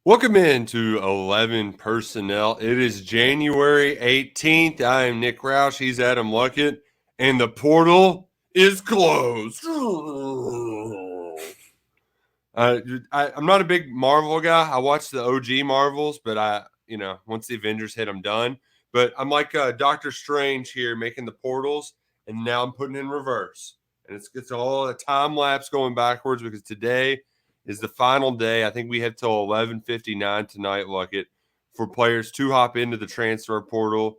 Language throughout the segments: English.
Welcome into 11 Personnel. It is January 18th. I am Nick Roush. He's Adam Luckett. And the portal is closed. I'm not a big Marvel guy. I watch the OG Marvels, but once the Avengers hit, I'm done. But I'm like Doctor Strange here making the portals, and now I'm putting in reverse. And it's all a time lapse going backwards because today is the final day. I think we have till 11:59 tonight, Luckett, for players to hop into the transfer portal.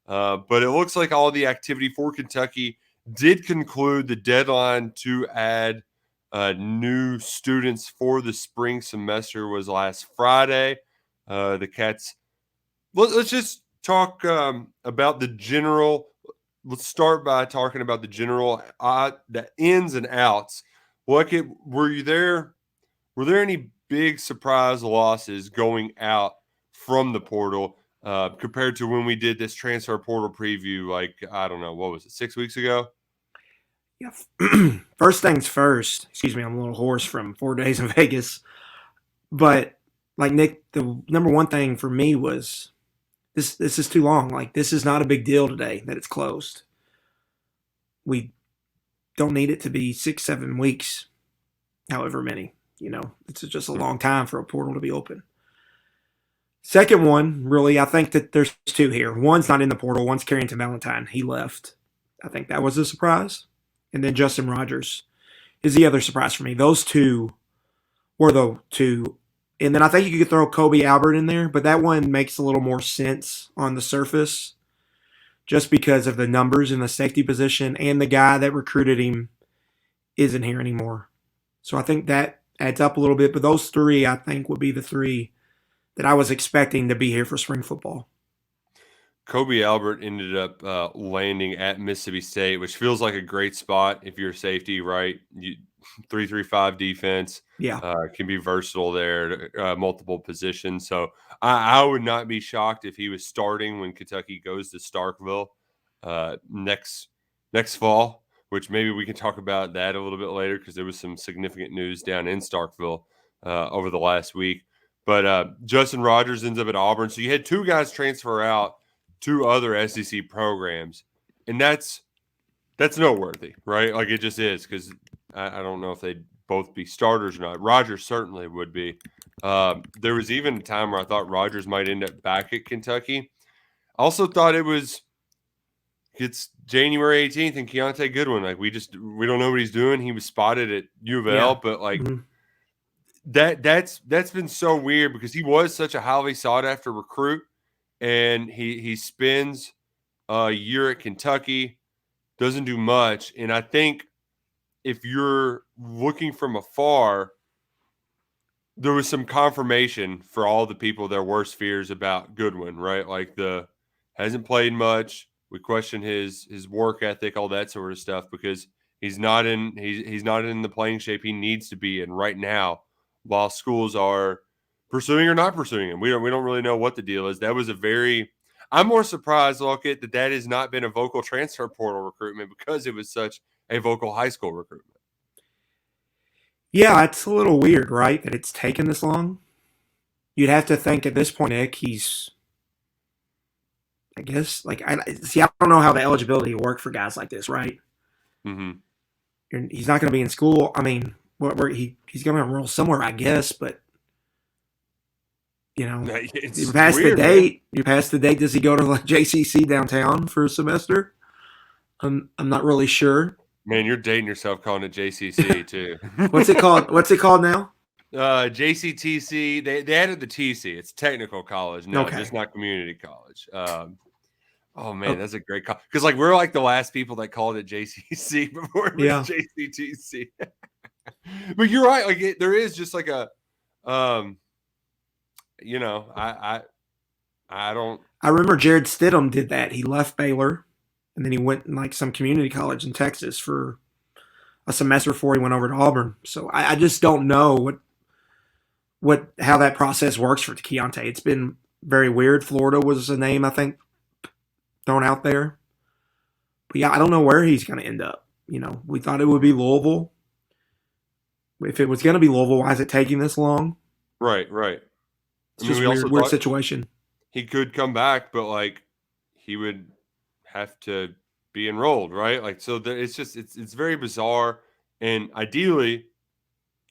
But it looks like all the activity for Kentucky did conclude. The deadline to add new students for the spring semester was last Friday. The Cats. Let's just talk about the general. Let's start by talking about the general, the ins and outs. Luckett, were you there? Were there any big surprise losses going out from the portal compared to when we did this transfer portal preview? Like, I don't know, what was it, 6 weeks ago? Yeah. First things first. Excuse me, I'm a little hoarse from 4 days in Vegas. But like Nick, the number one thing for me was this is too long. Like, this is not a big deal today that it's closed. We don't need it to be 6, 7 weeks, however many. It's just a long time for a portal to be open. Second one, really, I think that there's two here. One's not in the portal. One's Carrington Valentine. He left. I think that was a surprise. And then Justin Rogers is the other surprise for me. Those two were the two. And then I think you could throw Kobe Albert in there, but that one makes a little more sense on the surface just because of the numbers in the safety position, and the guy that recruited him isn't here anymore. So I think that adds up a little bit. But those three, I think, would be the three that I was expecting to be here for spring football. Kobe Albert ended up landing at Mississippi State, which feels like a great spot if you're a safety, right? 3-3-5 defense. Yeah. Can be versatile there, multiple positions. So I would not be shocked if he was starting when Kentucky goes to Starkville next fall, which maybe we can talk about that a little bit later because there was some significant news down in Starkville over the last week. But Justin Rogers ends up at Auburn. So you had two guys transfer out to other SEC programs, and that's noteworthy, right? Like, it just is, because I don't know if they'd both be starters or not. Rogers certainly would be. There was even a time where I thought Rogers might end up back at Kentucky. I also thought it's January 18th and Keontae Goodwin. Like, we don't know what he's doing. He was spotted at U of L, but like that's been so weird because he was such a highly sought after recruit, and he spends a year at Kentucky, doesn't do much. And I think if you're looking from afar, there was some confirmation for all the people their worst fears about Goodwin, right? Like, hasn't played much. We question his work ethic, all that sort of stuff, because he's not in the playing shape he needs to be in right now, while schools are pursuing or not pursuing him. We don't really know what the deal is. That was I'm more surprised, Luckett, that has not been a vocal transfer portal recruitment because it was such a vocal high school recruitment. Yeah, it's a little weird, right, that it's taken this long. You'd have to think at this point, Nick, I don't know how the eligibility worked for guys like this, right? Mm-hmm. He's not going to be in school. I mean, he's going to enroll somewhere, I guess, but you're past the date. You're past the date. Does he go to like JCC downtown for a semester? I'm not really sure. Man, you're dating yourself calling it JCC too. What's it called? What's it called now? JCTC. They added the TC. It's technical college now, Okay. just not community college. Oh man, that's a great call, because like we're like the last people that called it JCC before it was JCTC. But you're right. Like, there is just like a, I don't. I remember Jared Stidham did that. He left Baylor, and then he went in like some community college in Texas for a semester before he went over to Auburn. So I just don't know how that process works for Keontae. It's been very weird. Florida was a name, I think, thrown out there. But yeah, I don't know where he's going to end up. We thought it would be Louisville. If it was going to be Louisville, why is it taking this long? Right. It's just we also weird thought situation. he could come back, but like he would have to be enrolled, right? Like so, it's just it's very bizarre. And ideally,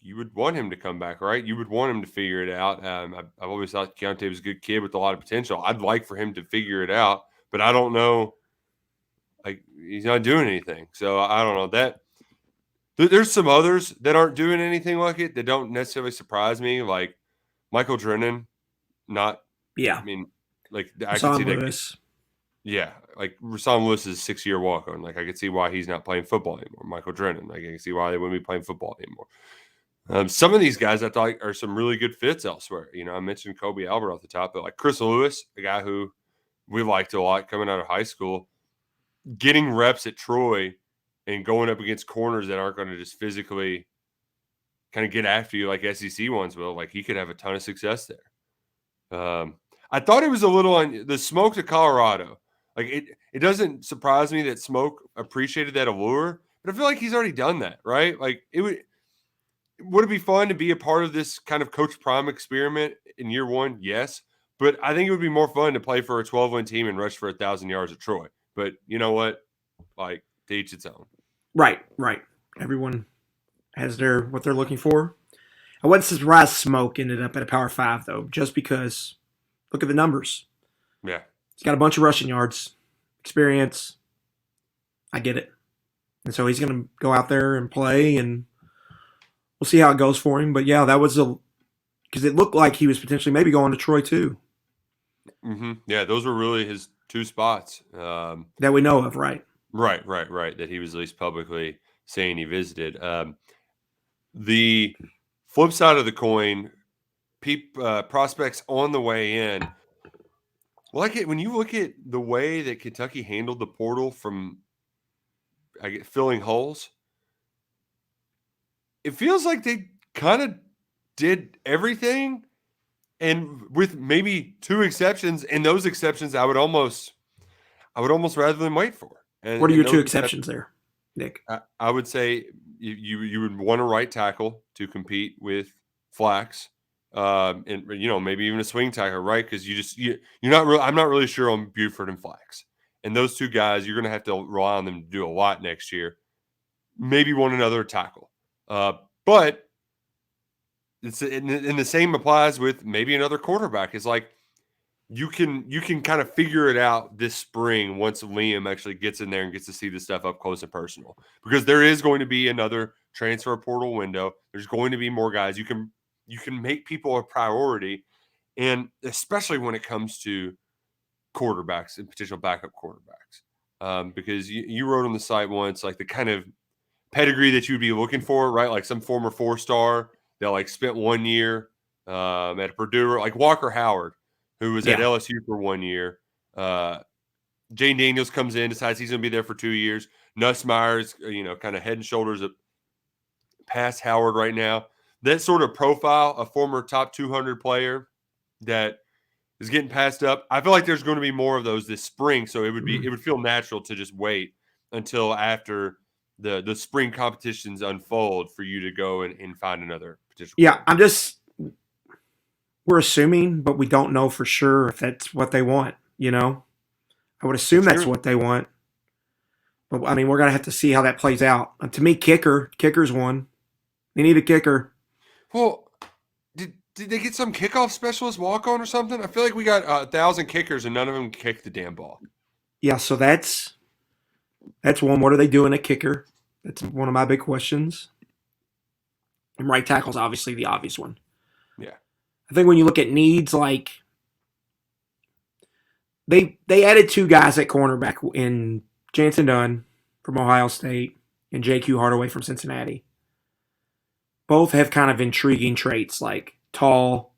you would want him to come back, right? You would want him to figure it out. I've always thought Keontae was a good kid with a lot of potential. I'd like for him to figure it out, but I don't know. Like he's not doing anything, so I don't know that. There's some others that aren't doing anything like it that don't necessarily surprise me, like Michael Drennan. Not, Yeah. I mean, like I could see Hassan that. Lewis. Yeah, like Rashawn Lewis is a 6-year walk on. Like I could see why he's not playing football anymore. Michael Drennan, like I can see why they wouldn't be playing football anymore. Some of these guys I thought are some really good fits elsewhere. I mentioned Kobe Albert off the top, but like Chris Lewis, a guy who we liked a lot coming out of high school, getting reps at Troy and going up against corners that aren't going to just physically kind of get after you like SEC ones will. Like he could have a ton of success there. I thought it was a little on the Smoke to Colorado. Like it doesn't surprise me that Smoke appreciated that allure, but I feel like he's already done that, right? Like would it be fun to be a part of this kind of Coach Prime experiment in year one? Yes. But I think it would be more fun to play for a 12-win team and rush for 1,000 yards at Troy. But you know what? Like, to each its own. Right. Everyone has what they're looking for. I wasn't surprised Smoke ended up at a Power 5, though, just because look at the numbers. Yeah. He's got a bunch of rushing yards, experience. I get it. And so he's going to go out there and play, and we'll see how it goes for him. But yeah, that was because it looked like he was potentially maybe going to Troy too. Mm-hmm. Yeah, those were really his two spots that we know of, right? Right. That he was at least publicly saying he visited. The flip side of the coin, prospects on the way in. Like it when you look at the way that Kentucky handled the portal from filling holes. It feels like they kind of did everything, and with maybe two exceptions, and those exceptions I would almost rather than wait for. And what are your two exceptions there, Nick? I would say you would want a right tackle to compete with Flax, and maybe even a swing tackle, right? Because you're not really. I'm not really sure on Buford and Flax, and those two guys you're going to have to rely on them to do a lot next year. Maybe one another tackle. But it's and the same applies with maybe another quarterback. It's like you can kind of figure it out this spring once Liam actually gets in there and gets to see this stuff up close and personal. Because there is going to be another transfer portal window. There's going to be more guys. You can make people a priority, and especially when it comes to quarterbacks and potential backup quarterbacks. Because you wrote on the site once like the kind of pedigree that you'd be looking for, right? Like some former 4-star that like spent 1 year at Purdue, like Walker Howard, who was at LSU for 1 year. Jane Daniels comes in, decides he's going to be there for 2 years. Nussmeier's, kind of head and shoulders past Howard right now. That sort of profile, a former top 200 player that is getting passed up. I feel like there's going to be more of those this spring, so it would feel natural to just wait until after the spring competitions unfold for you to go and find another potential. Yeah, we're assuming, but we don't know for sure if that's what they want, I would assume that's what they want. But, we're going to have to see how that plays out. To me, kicker's one. They need a kicker. Well, did they get some kickoff specialist walk-on or something? I feel like we got 1,000 kickers and none of them kicked the damn ball. Yeah, so that's one. What are they doing at kicker? That's one of my big questions. And right tackle's obviously the obvious one. Yeah. I think when you look at needs, like they added 2 guys at cornerback in Jansen Dunn from Ohio State and J.Q. Hardaway from Cincinnati. Both have kind of intriguing traits like tall,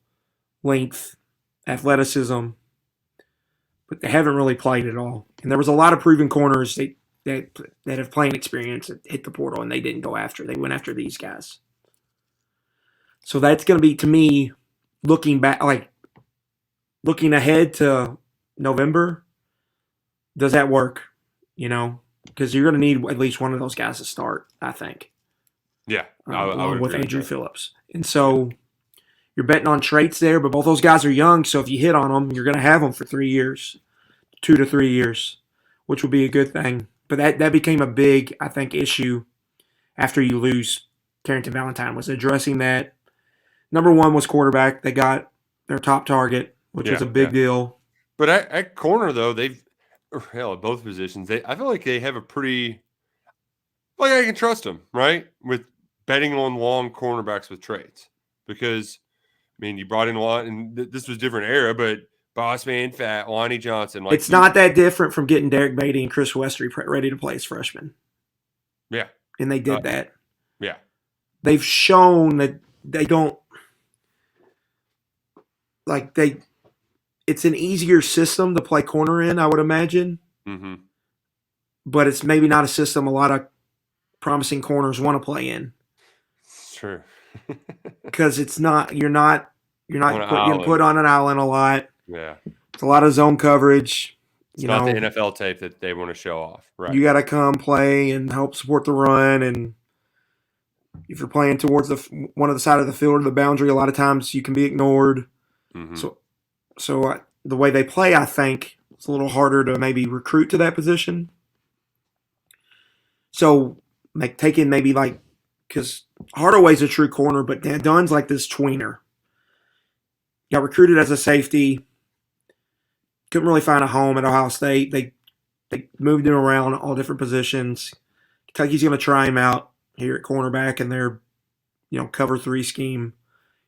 length, athleticism, but they haven't really played at all. And there was a lot of proven corners that have playing experience that hit the portal and they didn't go after. They went after these guys. So that's going to be, to me, looking looking ahead to November, does that work? Because you're going to need at least one of those guys to start, I think. Yeah, along with Andrew Phillips. And so you're betting on traits there, but both those guys are young, so if you hit on them, you're going to have them for 3 years, 2 to 3 years, which would be a good thing. But that became a big, I think, issue after you lose Carrington Valentine, was addressing that. Number one was quarterback. They got their top target, which was a big deal. But at corner, though, at both positions, I feel like they have a pretty, like I can trust them, right? With betting on long cornerbacks with trades. Because, I mean, you brought in a lot, and this was a different era, but Bossman, Fat, Lonnie Johnson. Like, it's not that different from getting Derek Beatty and Chris Westry ready to play as freshmen. Yeah. And they did that. Yeah. They've shown that they don't, like, it's an easier system to play corner in, I would imagine. Mm-hmm. But it's maybe not a system a lot of promising corners want to play in. Sure. Because it's not, you're not getting put on an island a lot. Yeah. It's a lot of zone coverage. It's not the NFL tape that they want to show off. Right. You got to come play and help support the run. And if you're playing towards one of the side of the field or the boundary, a lot of times you can be ignored. Mm-hmm. So the way they play, I think, it's a little harder to maybe recruit to that position. So, like, taking maybe like, because Hardaway's a true corner, but Dunn's like this tweener. Got recruited as a safety. Couldn't really find a home at Ohio State. They moved him around all different positions. Kentucky's going to try him out here at cornerback in their, cover 3 scheme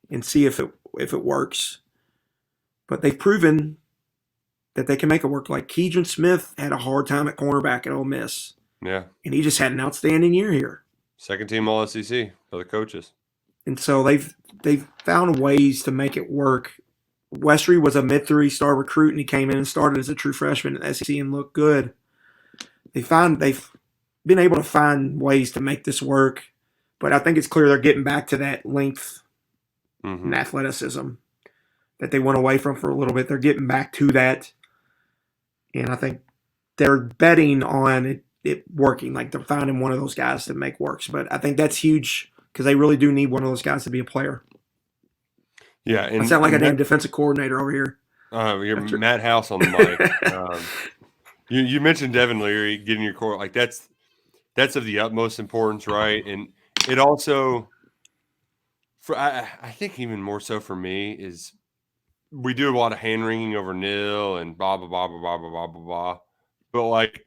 and see if it works. But they've proven that they can make it work. Like Keidron Smith had a hard time at cornerback at Ole Miss. Yeah. And he just had an outstanding year here. Second team All SEC for the coaches. And so they've found ways to make it work. Westry was a mid-3-star recruit, and he came in and started as a true freshman at SEC and looked good. They've been able to find ways to make this work, but I think it's clear they're getting back to that length and athleticism that they went away from for a little bit. They're getting back to that, and I think they're betting on it working, like they're finding one of those guys to make works. But I think that's huge because they really do need one of those guys to be a player. Yeah, I sound like a damn defensive coordinator over here. You're Matt House on the mic. You mentioned Devin Leary getting your core, like that's of the utmost importance, right? And it also, I think even more so for me, is we do a lot of hand wringing over nil and blah blah blah blah blah blah blah blah, but like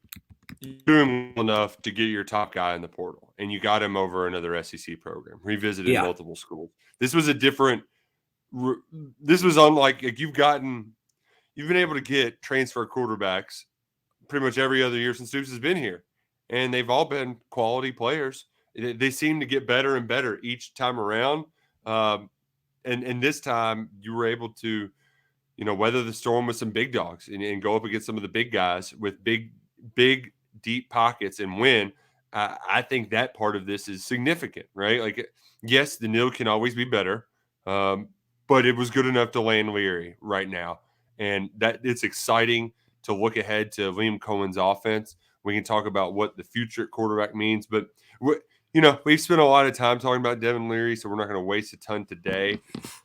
you're doing well enough to get your top guy in the portal, and you got him over another SEC program, revisited multiple schools. This was unlike you've been able to get transfer quarterbacks pretty much every other year since Stoops has been here, and they've all been quality players. They seem to get better and better each time around. And this time you were able to, weather the storm with some big dogs and go up against some of the big guys with big, deep pockets and win. I think that part of this is significant, right? Like, yes, the nil can always be better. But it was good enough to land Leary right now. And that it's exciting to look ahead to Liam Coen's offense. We can talk about what the future quarterback means, but we've spent a lot of time talking about Devin Leary, so we're not going to waste a ton today.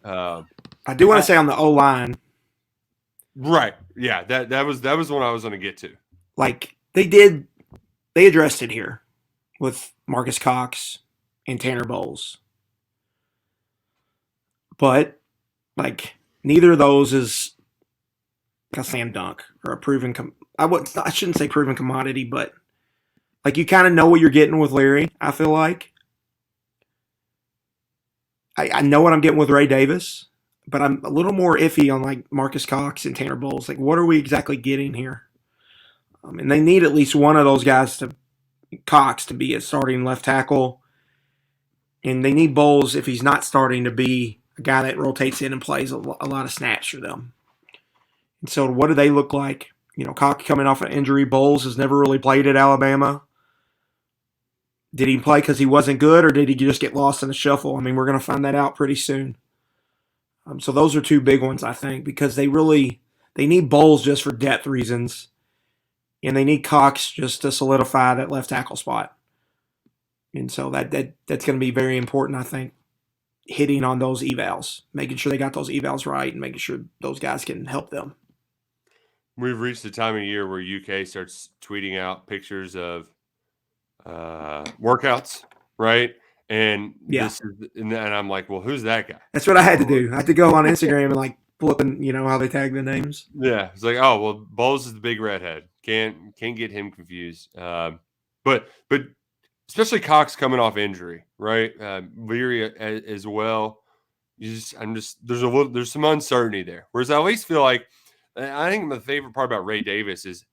I do want to say on the O-line. Right. Yeah, that was what I was going to get to. Like they addressed it here with Marcus Cox and Tanner Bowles. But like neither of those is a slam dunk or a proven I shouldn't say proven commodity, but like you kind of know what you're getting with Leary, I feel like. I know what I'm getting with Ray Davis, but I'm a little more iffy on like Marcus Cox and Tanner Bowles. Like what are we exactly getting here? And they need at least one of those guys Cox to be a starting left tackle. And they need Bowles, if he's not starting, to be a guy that rotates in and plays a lot of snaps for them. And so what do they look like? Cox coming off an injury. Bowles has never really played at Alabama. Did he play because he wasn't good, or did he just get lost in the shuffle? I mean, we're going to find that out pretty soon. So those are two big ones, I think, because they need Bowles just for depth reasons, and they need Cox just to solidify that left tackle spot. And so that's going to be very important, I think, hitting on those evals, making sure they got those evals right, and making sure those guys can help them. We've reached the time of year where UK starts tweeting out pictures of workouts, right? And and I'm like, well, who's that guy? That's what I had to do. I had to go on Instagram and like flipping, how they tag the names. Yeah, it's like, oh well, Bowles is the big redhead. Can't get him confused. But especially Cox coming off injury, right? Leary as well. There's some uncertainty there. Whereas I at least feel like, I think my favorite part about Ray Davis is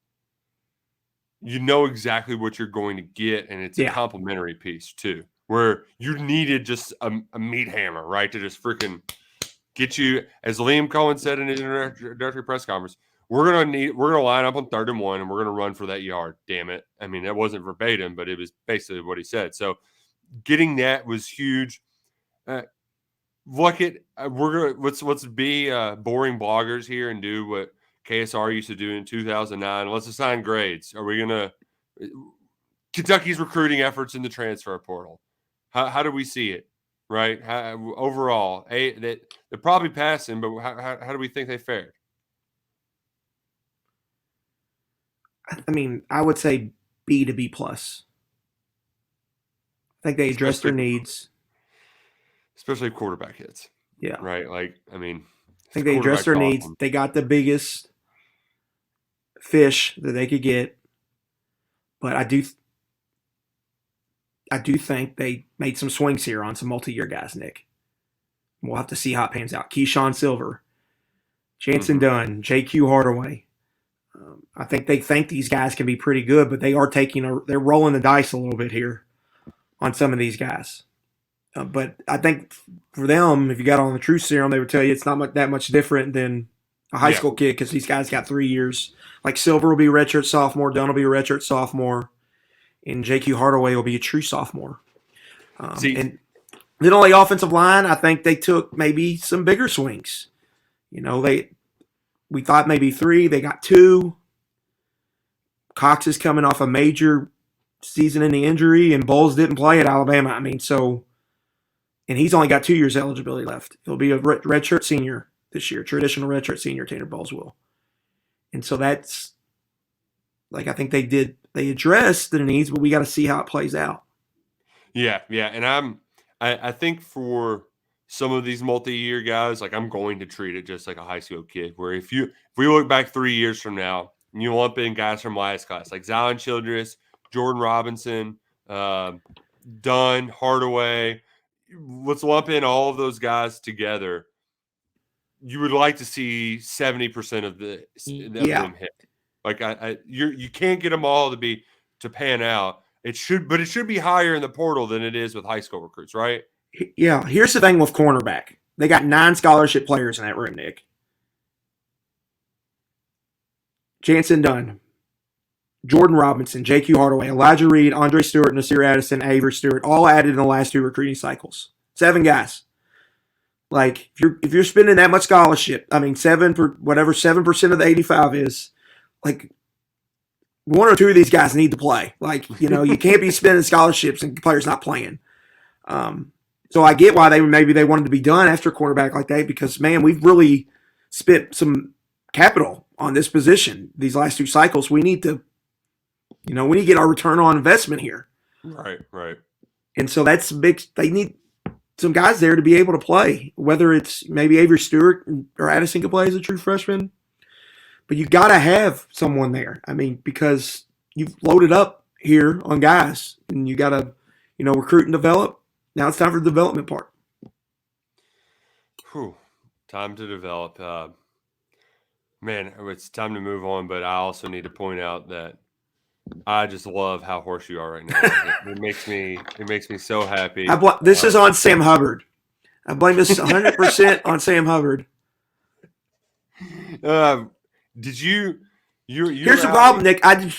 you know exactly what you're going to get, and it's a complimentary piece too, where you needed just a meat hammer, right, to just freaking get you, as Liam Coen said in his introductory press conference, we're gonna line up on 3rd and 1, and we're gonna run for that yard. Damn it! I mean, that wasn't verbatim, but it was basically what he said. So getting that was huge. Luckett, we're gonna let's be boring bloggers here and do what KSR used to do in 2009. Let's assign grades. Are we gonna Kentucky's recruiting efforts in the transfer portal? How do we see it? Right? Overall, they're probably passing, but how do we think they fared? I mean, I would say B to B plus. I think they addressed their needs, especially quarterback hits. Yeah, right. Like, I mean, I think they addressed their needs. They got the biggest fish that they could get, but I do think they made some swings here on some multi-year guys, Nick. We'll have to see how it pans out. Keyshawn Silver, Jansen Dunn, J.Q. Hardaway. I think they think these guys can be pretty good, but they are they're rolling the dice a little bit here on some of these guys. But I think for them, if you got on the truth serum, they would tell you it's not that much different than a high school kid, because these guys got 3 years. Like Silver will be a redshirt sophomore, Dunn will be a redshirt sophomore, and J.Q. Hardaway will be a true sophomore. And then on the offensive line, I think they took maybe some bigger swings. We thought maybe 3, they got 2. Cox is coming off a major season-ending injury, and Bowles didn't play at Alabama. I mean, and he's only got 2 years eligibility left. He'll be a redshirt senior this year, traditional redshirt senior, Tanner Bowles will. And so that's, like, I think they addressed the needs, but we got to see how it plays out. Yeah. And I think for some of these multi-year guys, like, I'm going to treat it just like a high school kid, where if we look back 3 years from now, and you lump in guys from last class, like Zion Childress, Jordan Robinson, Dunn, Hardaway, let's lump in all of those guys together. You would like to see 70% of them hit. Like, you can't get them all to pan out. It should be higher in the portal than it is with high school recruits, right? Yeah. Here's the thing with cornerback. They got 9 scholarship players in that room, Nick. Jansen Dunn, Jordan Robinson, J.Q. Hardaway, Elijah Reed, Andre Stewart, Nasir Addison, Avery Stewart, all added in the last 2 recruiting cycles. 7 guys. Like, if you're spending that much scholarship, I mean, 7% of the 85 is, like, 1 or 2 of these guys need to play. Like, you can't be spending scholarships and players not playing. So I get why they wanted to be done after a cornerback like that, because, man, we've really spent some capital on this position these last 2 cycles. We need to get our return on investment here. Right. And so that's big. They need some guys there to be able to play, whether it's maybe Avery Stewart or Addison can play as a true freshman. But you got to have someone there. I mean, because you've loaded up here on guys, and you got to, recruit and develop. Now it's time for the development part. Time to develop. Man, it's time to move on, but I also need to point out that I just love how hoarse you are right now. It makes me so happy. This is on Sam Hubbard. I blame this 100% on Sam Hubbard. Did you? Here's the problem, Nick. I didn't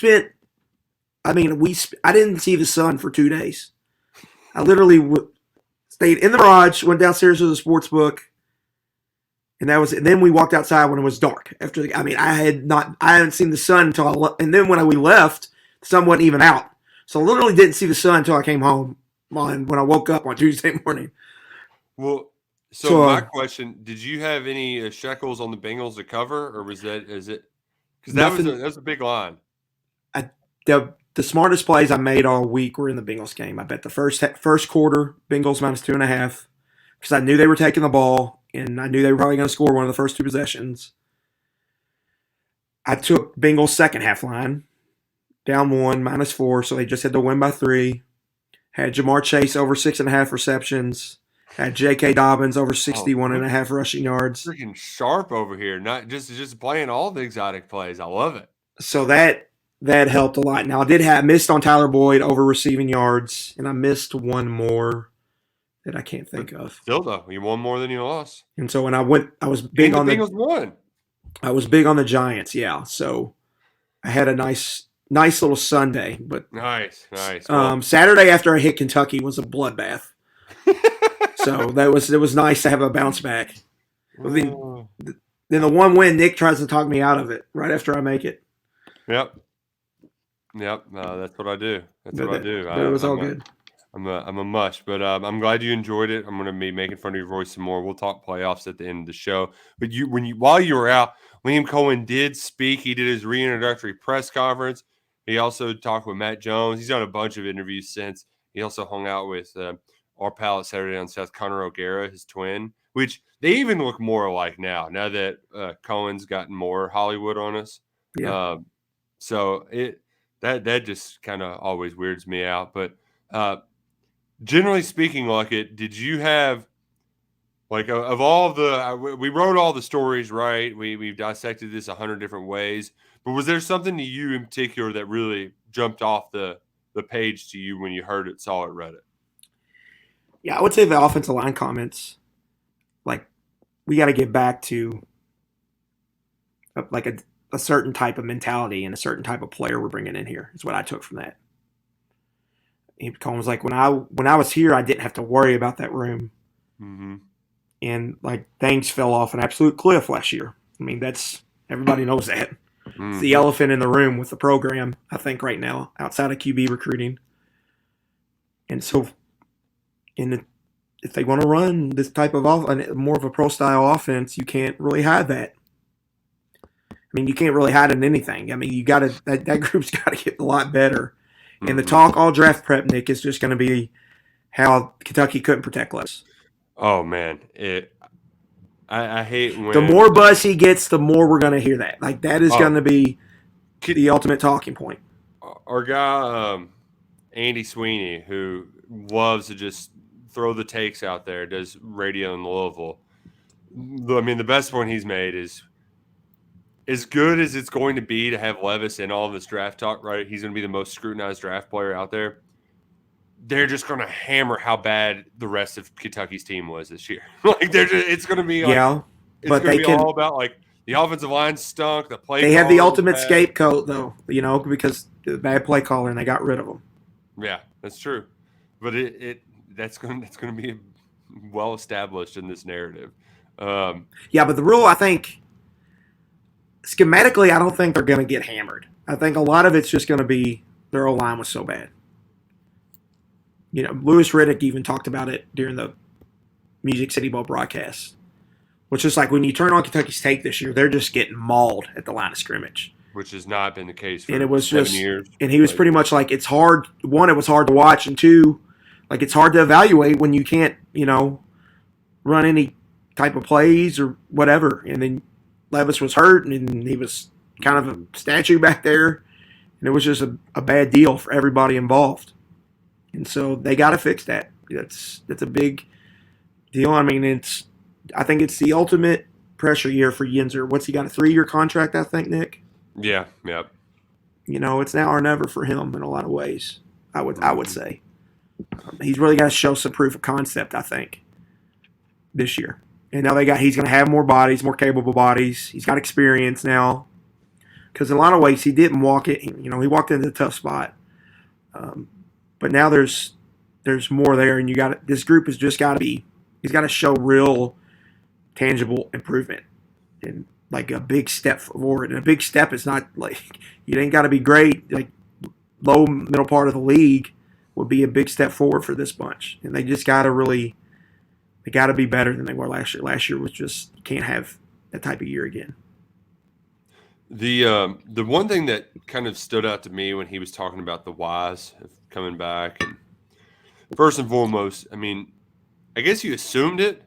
see the sun for 2 days. I literally stayed in the garage, went downstairs to the sports book, and then we walked outside when it was dark. I hadn't seen the sun until and then when we left, the sun wasn't even out. So I literally didn't see the sun until I came home when I woke up on Tuesday morning. Well, So my question: did you have any shekels on the Bengals to cover, or was that because that was a big line? The smartest plays I made all week were in the Bengals game. I bet the first quarter Bengals -2.5 because I knew they were taking the ball and I knew they were probably going to score one of the first two possessions. I took Bengals second half line down 1 -4, so they just had to win by 3. Had Jamar Chase over 6.5 receptions. Had J.K. Dobbins over 61.5 rushing yards. Freaking sharp over here, not just playing all the exotic plays. I love it. So that helped a lot. Now I missed on Tyler Boyd over receiving yards, and I missed one more that I can't think of. Still though, you won more than you lost. And so when I was big on the Bengals won. I was big on the Giants, yeah. So I had a nice little Sunday, but nice. Saturday after I hit Kentucky was a bloodbath. So it was nice to have a bounce back. Then the one win, Nick tries to talk me out of it right after I make it. Yep. That's what I do. But it was all good. I'm a mush, but I'm glad you enjoyed it. I'm going to be making fun of your voice some more. We'll talk playoffs at the end of the show. But while you were out, Liam Coen did speak. He did his reintroductory press conference. He also talked with Matt Jones. He's done a bunch of interviews since. He also hung out with our pal at Saturday on South, Connor O'Gara, his twin, which they even look more alike now that Cohen's gotten more Hollywood on us. Yeah. So that just kind of always weirds me out. But generally speaking, Luckett, did you have of all we wrote all the stories, right? We've dissected this 100 different ways. But was there something to you in particular that really jumped off the page to you when you heard it, saw it, read it? Yeah, I would say the offensive line comments. We got to get back to a certain type of mentality and a certain type of player we're bringing in here. Is what I took from that. Coen was like, when I was here, I didn't have to worry about that room. Mm-hmm. And things fell off an absolute cliff last year. I mean, everybody knows that. Mm-hmm. It's the elephant in the room with the program, I think, right now, outside of QB recruiting. And so, if they want to run this type of more of a pro style offense, you can't really hide that. I mean, you can't really hide in anything. I mean, you got to that group's got to get a lot better. Mm-hmm. And the talk all draft prep, Nick, is just going to be how Kentucky couldn't protect Levis. Oh man, I hate when the more buzz he gets, the more we're going to hear that. That is going to be the ultimate talking point. Our guy Andy Sweeney, who loves to just throw the takes out there, does radio in Louisville. I mean, the best point he's made is as good as it's going to be to have Levis in all of this draft talk, right? He's going to be the most scrutinized draft player out there. They're just going to hammer how bad the rest of Kentucky's team was this year. It's going to be all about the offensive line stunk. The play. They had the ultimate scapegoat though, because the bad play caller, and they got rid of him. Yeah, that's true. But that's going to be well established in this narrative. Yeah, but the rule, I think, schematically, I don't think they're going to get hammered. I think a lot of it's just going to be their O-line was so bad. Louis Riddick even talked about it during the Music City Bowl broadcast, which is when you turn on Kentucky's tape this year, they're just getting mauled at the line of scrimmage. Which has not been the case for 7 years. And he was pretty much it's hard. One, it was hard to watch, and two, it's hard to evaluate when you can't, run any type of plays or whatever. And then Levis was hurt, and he was kind of a statue back there, and it was just a bad deal for everybody involved. And so they got to fix that. That's a big deal. I mean, I think it's the ultimate pressure year for Yinzer. What's he got, a 3-year contract, I think, Nick? Yeah, yep. It's now or never for him in a lot of ways, I would say. He's really got to show some proof of concept, I think, this year. And now he's going to have more bodies, more capable bodies. He's got experience now. Because in a lot of ways, he didn't walk it. He walked into a tough spot. But now there's more there, and this group has just got to be. He's got to show real, tangible improvement, and a big step forward. And a big step is not you ain't got to be great. Low middle part of the league would be a big step forward for this bunch, and they just got to really. They got to be better than they were last year. Last year was just, you can't have that type of year again. The one thing that kind of stood out to me when he was talking about the whys of coming back, and first and foremost, I mean, I guess you assumed it,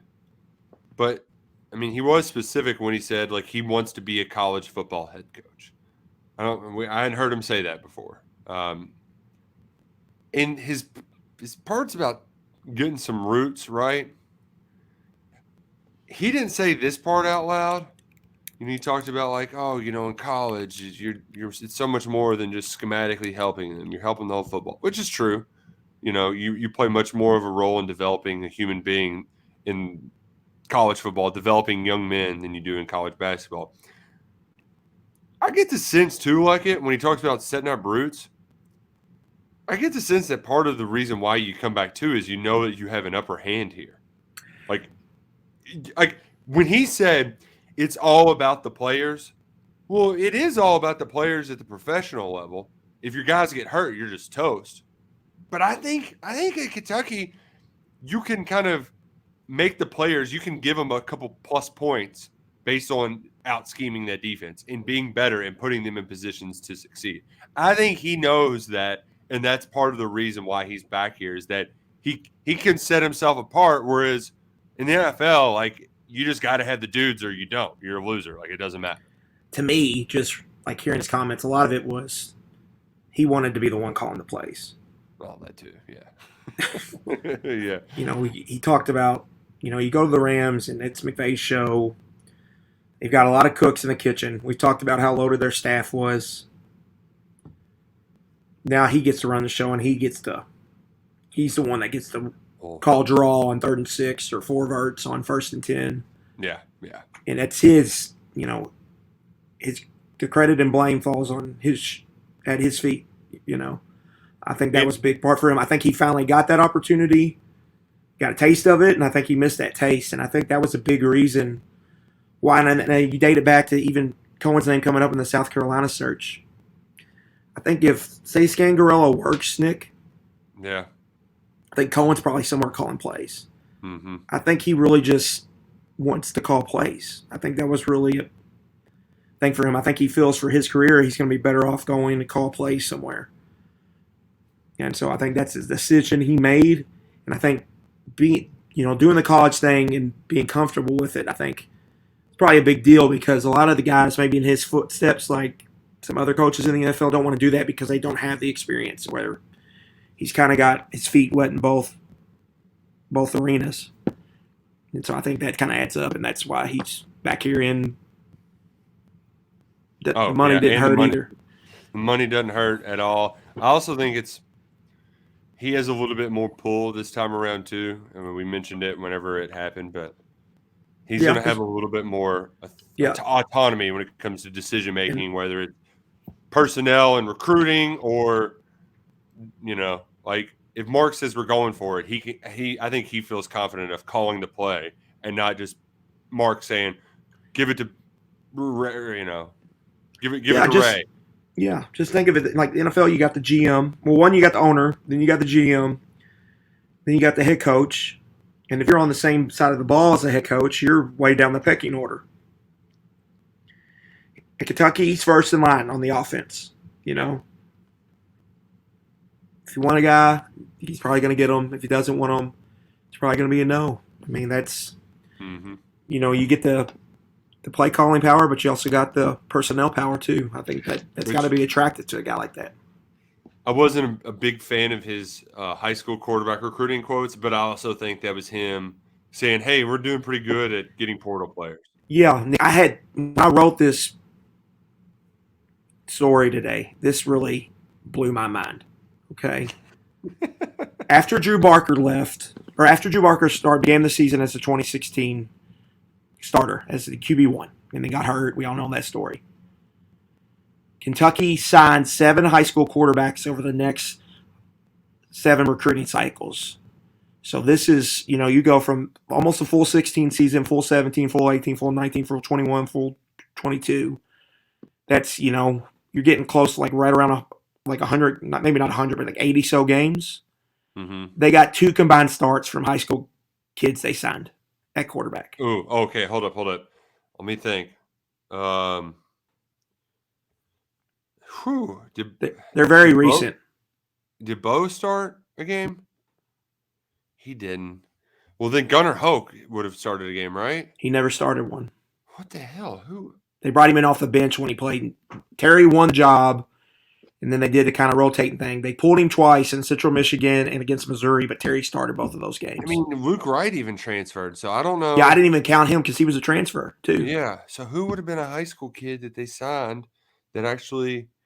but I mean, he was specific when he said like he wants to be a college football head coach. I hadn't heard him say that before. And his parts about getting some roots right. He didn't say this part out loud. And he talked about like, oh, you know, in college, it's so much more than just schematically helping them. You're helping the whole football, which is true. You know, you play much more of a role in developing a human being in college football, developing young men than you do in college basketball. I get the sense too, like it when he talks about setting up roots. I get the sense that part of the reason why you come back too is you know that you have an upper hand here. Like when he said it's all about the players, well, it is all about the players at the professional level. If your guys get hurt, you're just toast. But I think at Kentucky, you can kind of make the players, you can give them a couple plus points based on out scheming that defense and being better and putting them in positions to succeed. I think he knows that, and that's part of the reason why he's back here is that he can set himself apart, whereas in the NFL, like, you just got to have the dudes or you don't. You're a loser. Like, it doesn't matter. To me, just like hearing his comments, a lot of it was he wanted to be the one calling the plays. Well, that too, yeah. Yeah. You know, he talked about, you know, you go to the Rams and it's McVay's show. They've got a lot of cooks in the kitchen. We talked about how loaded their staff was. Now he gets to run the show and he's the one that gets to call draw on 3rd and 6 or 4 verts on 1st and 10. Yeah. And that's his, you know, the credit and blame falls on at his feet, you know. I think that was a big part for him. I think he finally got that opportunity, got a taste of it, and I think he missed that taste. And I think that was a big reason why. And you date it back to even Coen's name coming up in the South Carolina search. I think if, say, Scangarello works, Nick, yeah, I think Coen's probably somewhere calling plays. Mm-hmm. I think he really just wants to call plays. I think that was really a thing for him. I think he feels for his career he's going to be better off going to call plays somewhere. And so I think that's his decision he made. And I think doing the college thing and being comfortable with it, I think it's probably a big deal because a lot of the guys maybe in his footsteps, like some other coaches in the NFL, don't want to do that because they don't have the experience where he's kind of got his feet wet in both arenas. And so I think that kind of adds up, and that's why he's back here in the money didn't hurt either. The money doesn't hurt at all. I also think he has a little bit more pull this time around too. I mean, we mentioned it whenever it happened, but he's going to have a little bit more autonomy when it comes to decision making, whether it's personnel and recruiting or, you know, like if Mark says we're going for it, I think he feels confident of calling the play and not just Mark saying, give it to, you know, give it to Ray. Yeah, just think of it like the NFL. You got the GM. Well, one, you got the owner. Then you got the GM. Then you got the head coach. And if you're on the same side of the ball as the head coach, you're way down the pecking order. At Kentucky, he's first in line on the offense. You know, if you want a guy, he's probably going to get him. If he doesn't want him, it's probably going to be a no. I mean, that's you know, you get the play calling power, but you also got the personnel power too. I think that's got to be attractive to a guy like that. I wasn't a big fan of his high school quarterback recruiting quotes, but I also think that was him saying, hey, we're doing pretty good at getting portal players. Yeah, I wrote this story today. This really blew my mind. Okay. After Drew Barker left, or after Drew Barker began the season as the 2016 starter, as the QB1, and then got hurt. We all know that story. Kentucky signed 7 high school quarterbacks over the next 7 recruiting cycles. So this is, you know, you go from almost a full 16 season, full 17, full 18, full 19, full 21, full 22. That's, you know, you're getting close to like right around like 100, maybe not 100, but like 80 so games. Mm-hmm. They got 2 combined starts from high school kids they signed at quarterback. Ooh, okay, hold up. Let me think. They're very recent. Did Bo start a game? He didn't. Well, then Gunnar Hoke would have started a game, right? He never started one. What the hell? Who? They brought him in off the bench when he played. Terry won the job, and then they did the kind of rotating thing. They pulled him twice in Central Michigan and against Missouri, but Terry started both of those games. I mean, Luke Wright even transferred, so I don't know. Yeah, I didn't even count him because he was a transfer, too. Yeah, so who would have been a high school kid that they signed that actually –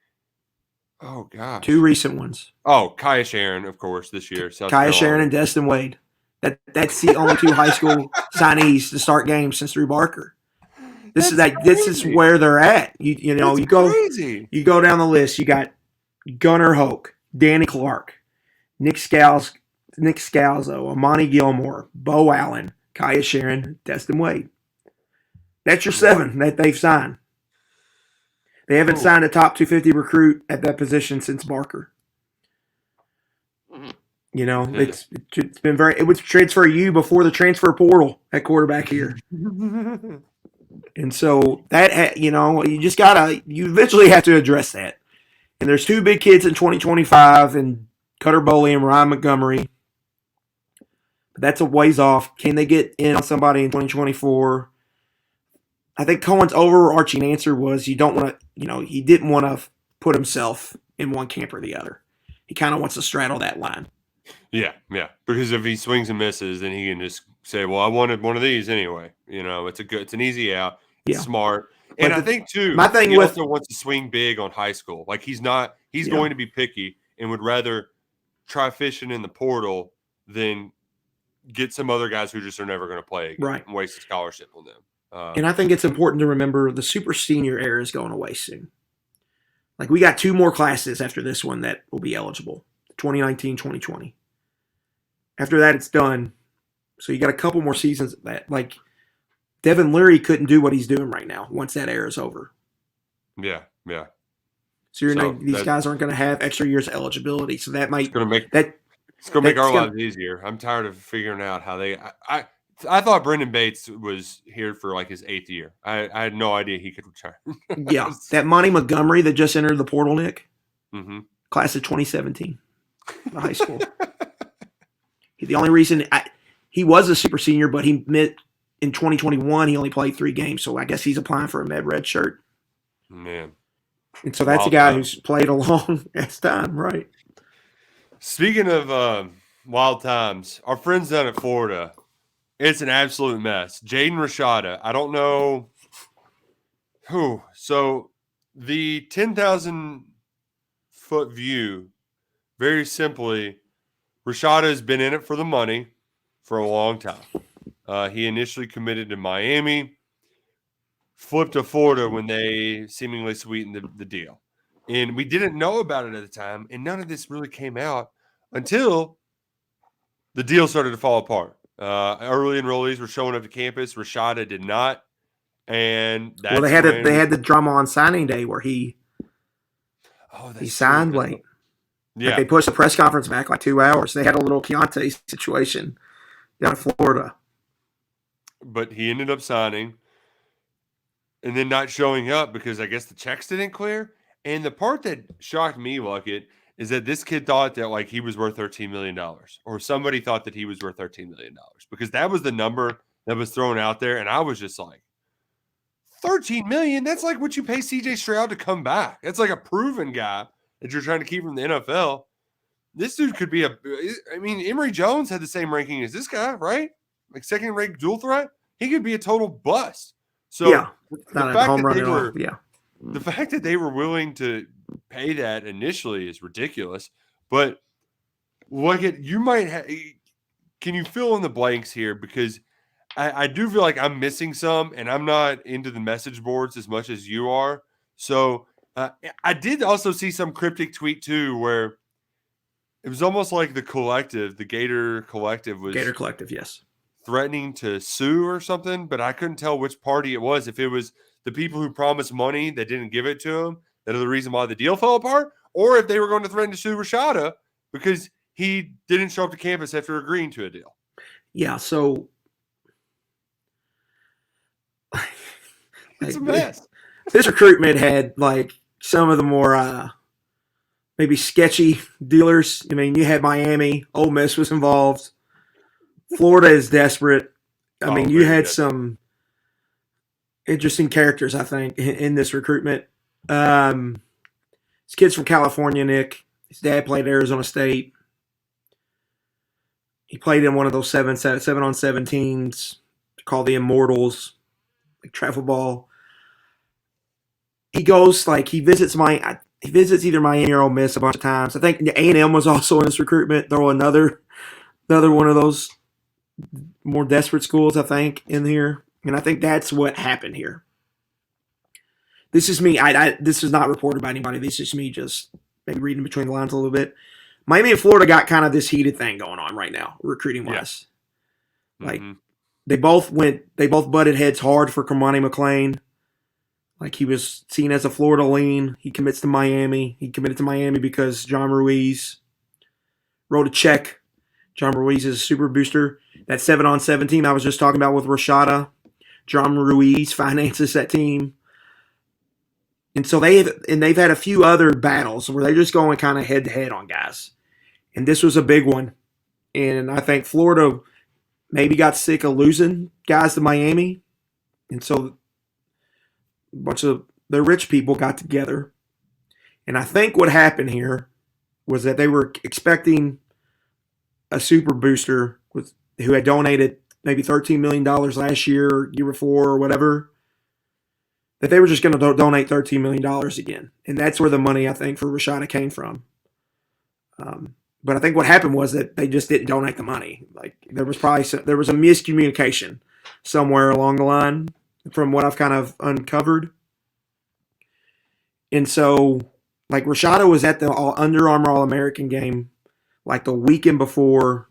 oh, gosh. 2 recent ones. Oh, Kaya Sharon, of course, this year. Kaya Sharon and Destin Wade. That's the only 2 high school signees to start games since Drew Barker. This is where they're at. You go down the list. You got Gunnar Hoke, Danny Clark, Nick Scalzo, Amani Gilmore, Bo Allen, Kaya Sharon, Destin Wade. That's your 7 that they've signed. They haven't signed a top 250 recruit at that position since Barker. You know, it's been it would transfer you before the transfer portal at quarterback here. And so that, you eventually have to address that. And there's 2 big kids in 2025 and Cutter Boley and Ryan Montgomery. But that's a ways off. Can they get in on somebody in 2024? I think Coen's overarching answer was he didn't want to put himself in one camp or the other. He kind of wants to straddle that line. Yeah. Because if he swings and misses, then he can just say, well, I wanted one of these anyway. It's an easy out. It's smart. And I think, too, he also wants to swing big on high school. Like, he's going to be picky and would rather try fishing in the portal than get some other guys who just are never going to play and waste a scholarship on them. And I think it's important to remember the super senior era is going away soon. Like, we got 2 more classes after this one that will be eligible, 2019, 2020. After that, it's done. So you got a couple more seasons of that. Like, Devin Leary couldn't do what he's doing right now once that era is over. Yeah. So these guys aren't going to have extra years of eligibility. So that might it's going to make our lives easier. I'm tired of figuring out how they. I thought Brendan Bates was here for like his 8th year. I had no idea he could return. Yeah, that Monty Montgomery that just entered the portal, Nick. Mm-hmm. Class of 2017, the high school. The only reason he was a super senior, but he in 2021 he only played 3 games, so I guess he's applying for a med red shirt. Man, and so that's a guy who's played a long ass time, right? Speaking of wild times, our friends down at Florida, it's an absolute mess. Jaden Rashada, I don't know who. So the 10,000-foot view, very simply, Rashada has been in it for the money for a long time. He initially committed to Miami, flipped to Florida when they seemingly sweetened the deal. And we didn't know about it at the time, and none of this really came out until the deal started to fall apart. Early enrollees were showing up to campus. Rashada did not. And that's they had the drama on signing day where he signed late. Yeah. Like, they pushed the press conference back like 2 hours. They had a little Keontae situation down in Florida. But he ended up signing and then not showing up because I guess the checks didn't clear. And the part that shocked me, Luckett, is that this kid thought that like he was worth $13 million, or somebody thought that he was worth $13 million, because that was the number that was thrown out there. And I was just like, $13 million? That's like what you pay CJ Stroud to come back. That's like a proven guy that you're trying to keep from the NFL. This dude could be Emory Jones had the same ranking as this guy, right? Like second-ranked dual threat. He could be a total bust. So the fact that they were willing to pay that initially is ridiculous. But look at can you fill in the blanks here? Because I do feel like I'm missing some, and I'm not into the message boards as much as you are. So I did also see some cryptic tweet too, where it was almost like the Gator Collective was Gator Collective, yes, threatening to sue or something, but I couldn't tell which party it was. If it was the people who promised money that didn't give it to them, that are the reason why the deal fell apart, or if they were going to threaten to sue Rashada because he didn't show up to campus after agreeing to a deal. Yeah, so It's a like mess. this recruitment had like some of the more maybe sketchy dealers. I mean, you had Miami, Ole Miss was involved. Florida is desperate. I mean, you Very had desperate. some interesting characters, I think, in this recruitment. Um, this kid's from California, Nick. His dad played at Arizona State. He played in one of those 7-on-7 teams called the Immortals, like travel ball. He goes like he visits either Miami or Ole Miss a bunch of times. I think A&M was also in this recruitment. Throw another one of those more desperate schools, I think, in here, and I think that's what happened here. This is me. This is not reported by anybody. This is me just maybe reading between the lines a little bit. Miami and Florida got kind of this heated thing going on right now, recruiting wise. Yeah. Like they both butted heads hard for Kamani McLean. Like he was seen as a Florida lean. He commits to Miami. He committed to Miami because John Ruiz wrote a check. John Ruiz is a super booster. That 7-on-7 team I was just talking about with Rashada, John Ruiz finances that team. And so they've had a few other battles where they're just going kind of head to head on guys. And this was a big one. And I think Florida maybe got sick of losing guys to Miami. And so a bunch of the rich people got together. And I think what happened here was that they were expecting a super booster who had donated maybe $13 million last year, year before, or whatever, that they were just going to donate $13 million again. And that's where the money, I think, for Rashada came from. But I think what happened was that they just didn't donate the money. Like there was a miscommunication somewhere along the line from what I've kind of uncovered. And so, like Rashada was at the Under Armour All-American game like the weekend before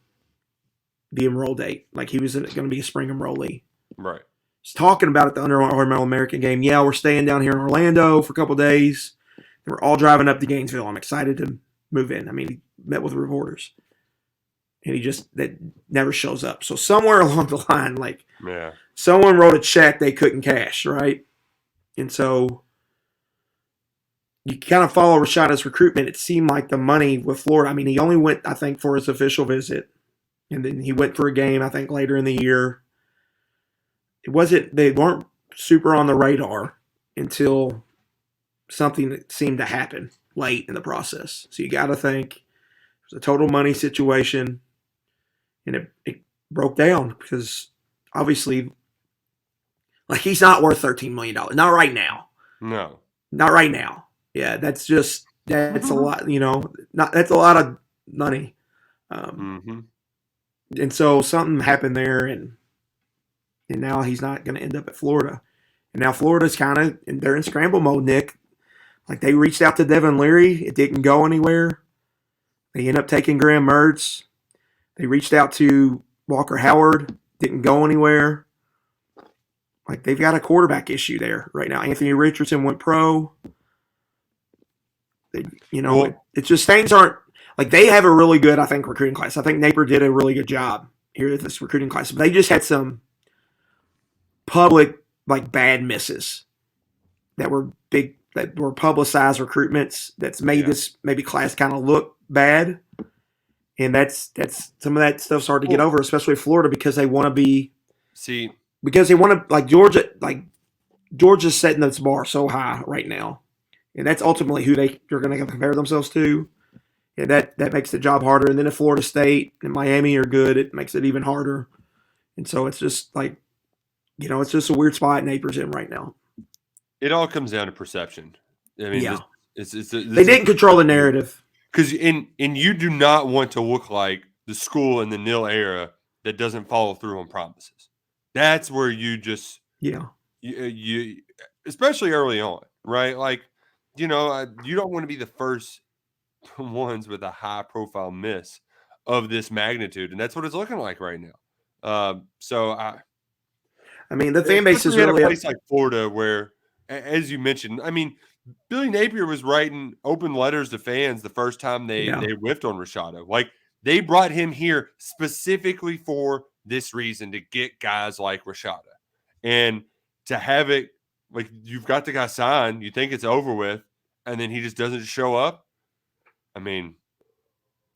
the enroll date. Like he was going to be a spring enrollee. Right. He's talking about at the Under Armour All-American game. Yeah, we're staying down here in Orlando for a couple of days. And we're all driving up to Gainesville. I'm excited to move in. I mean, he met with reporters. And that never shows up. So somewhere along the line, like someone wrote a check they couldn't cash, right? And so you kind of follow Rashada's recruitment. It seemed like the money with Florida. I mean, he only went, I think, for his official visit. And then he went for a game, I think, later in the year. They weren't super on the radar until something seemed to happen late in the process. So you got to think it was a total money situation. And it broke down because obviously, like, he's not worth $13 million. Not right now. No. Not right now. Yeah, that's a lot, that's a lot of money. And so something happened there, and now he's not going to end up at Florida. And now Florida's they're in scramble mode, Nick. Like, they reached out to Devin Leary. It didn't go anywhere. They end up taking Graham Mertz. They reached out to Walker Howard. Didn't go anywhere. Like, they've got a quarterback issue there right now. Anthony Richardson went pro. It's just things aren't – like, they have a really good, I think, recruiting class. I think Napier did a really good job here at this recruiting class. But they just had some public, like, bad misses that were big – that were publicized recruitments that's made this maybe class kind of look bad. And that's some of that stuff's hard to get over, especially Florida, because they want to be because they want to, like, Georgia's setting this bar so high right now. And that's ultimately who they're going to compare themselves to. And that makes the job harder. And then if Florida State and Miami are good, it makes it even harder. And so it's just like, it's just a weird spot Napier's in right now. It all comes down to perception. I mean, they didn't control the narrative. Because you do not want to look like the school in the nil era that doesn't follow through on promises. That's where you just you especially early on, right? Like, you don't want to be the first ones with a high profile miss of this magnitude, and that's what it's looking like right now. I mean, the fan base is really a place like Florida where, as you mentioned, I mean, Billy Napier was writing open letters to fans the first time they whiffed on Rashada. Like, they brought him here specifically for this reason to get guys like Rashada. And to have it, like, you've got the guy signed, you think it's over with, and then he just doesn't show up. I mean,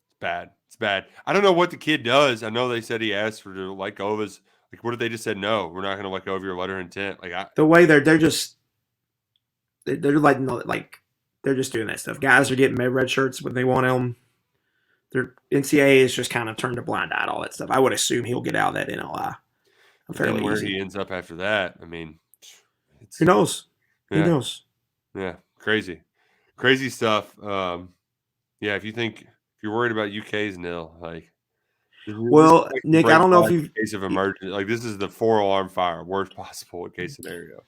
it's bad. It's bad. I don't know what the kid does. I know they said he asked for to let go of his, like, what if they just said, no, we're not going to let go of your letter of intent? Like, the way they're just they're like they're just doing that stuff. Guys are getting red shirts when they want them. Their NCAA has just kind of turned a blind eye to all that stuff. I would assume he'll get out of that NLI fairly where easy. he ends up after that, I mean, Who knows? Yeah. Who knows? Yeah, crazy stuff. Yeah, if you're worried about UK's nil, like, well, Nick, I don't know if you've case of emergency, like, this is the 4-alarm fire, worst possible case scenario.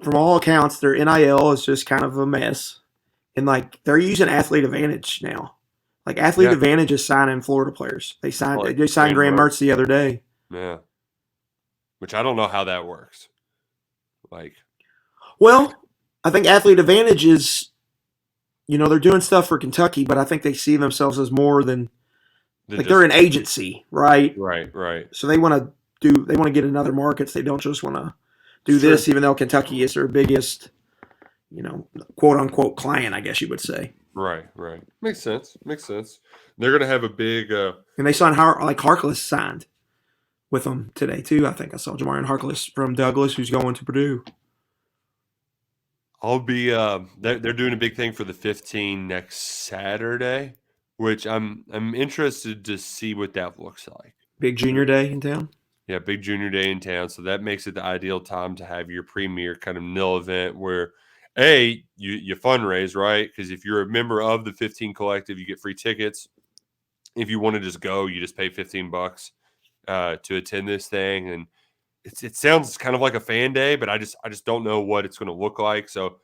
From all accounts, their NIL is just kind of a mess, and like they're using Athlete Advantage now. Like Athlete Advantage is signing Florida players. They signed Graham Mertz the other day. Yeah, which I don't know how that works. Like, well, I think Athlete Advantage is, they're doing stuff for Kentucky, but I think they see themselves as more than they're an agency, right? Right. So they want to get in other markets. They don't just want to do this, even though Kentucky is their biggest, quote unquote client, I guess you would say. Right. Makes sense. They're going to have a big. And they signed Harkless signed with them today too. I think I saw Jamarian Harkless from Douglas, who's going to Purdue. I'll be. They're doing a big thing for the 15 next Saturday, which I'm interested to see what that looks like. Big junior day in town. Yeah, big junior day in town. So that makes it the ideal time to have your premier kind of nil event where, you fundraise, right? Because if you're a member of the 15 Collective, you get free tickets. If you want to just go, you just pay $15 to attend this thing. And it sounds kind of like a fan day, but I just don't know what it's going to look like. So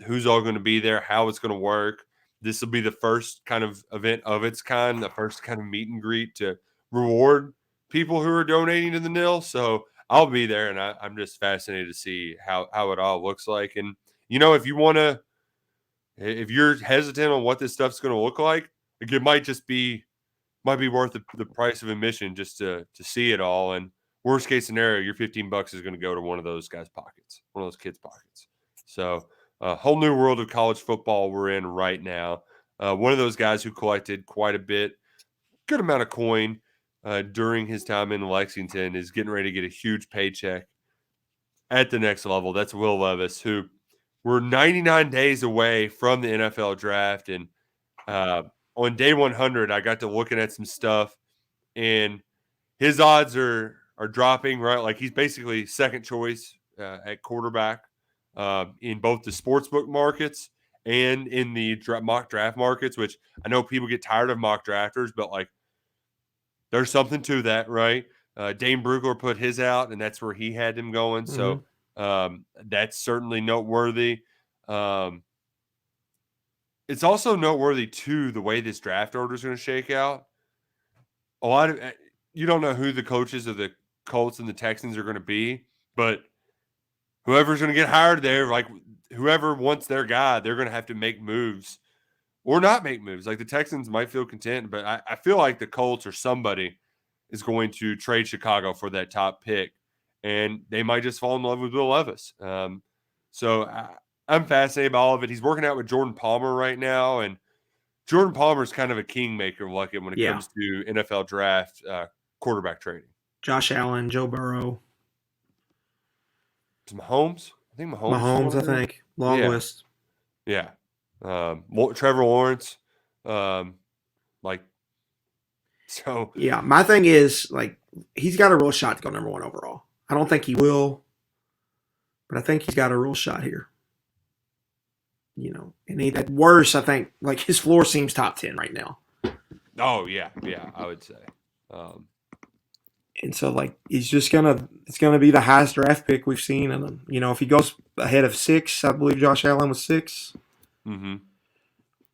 who's all going to be there, how it's going to work. This will be the first kind of event of its kind, the first kind of meet and greet to reward people who are donating to the nil. So I'll be there, and I'm just fascinated to see how it all looks like. And, if you're hesitant on what this stuff's going to look like, it might be worth the price of admission just to see it all. And worst case scenario, your $15 is going to go to one of those guys' pockets, one of those kids' pockets. So a whole new world of college football we're in right now. One of those guys who collected quite a good amount of coin during his time in Lexington is getting ready to get a huge paycheck at the next level. That's Will Levis, who we're 99 days away from the NFL draft. And on day 100, I got to looking at some stuff, and his odds are dropping, right? Like, he's basically second choice at quarterback in both the sportsbook markets and in the mock draft markets, which I know people get tired of mock drafters, but like, there's something to that, right? Dane Brugler put his out, and that's where he had him going. Mm-hmm. So that's certainly noteworthy. It's also noteworthy, too, the way this draft order is going to shake out. A lot of you don't know who the coaches of the Colts and the Texans are going to be, but whoever's going to get hired there, like whoever wants their guy, they're going to have to make moves or not make moves. Like the Texans might feel content, but I feel like the Colts or somebody is going to trade Chicago for that top pick, and they might just fall in love with Will Levis. So I'm fascinated by all of it. He's working out with Jordan Palmer right now, and Jordan Palmer is kind of a kingmaker, Luckett, when it comes to NFL draft quarterback training. Josh Allen, Joe Burrow. Mahomes? I think Mahomes. I think. Long list. Yeah. Trevor Lawrence. Yeah, my thing is, like, he's got a real shot to go number 1 overall. I don't think he will, but I think he's got a real shot here. And at worst, I think, like, his floor seems top 10 right now. Oh, yeah, I would say. And so, like, it's going to be the highest draft pick we've seen. And, if he goes ahead of 6, I believe Josh Allen was 6. Mm-hmm.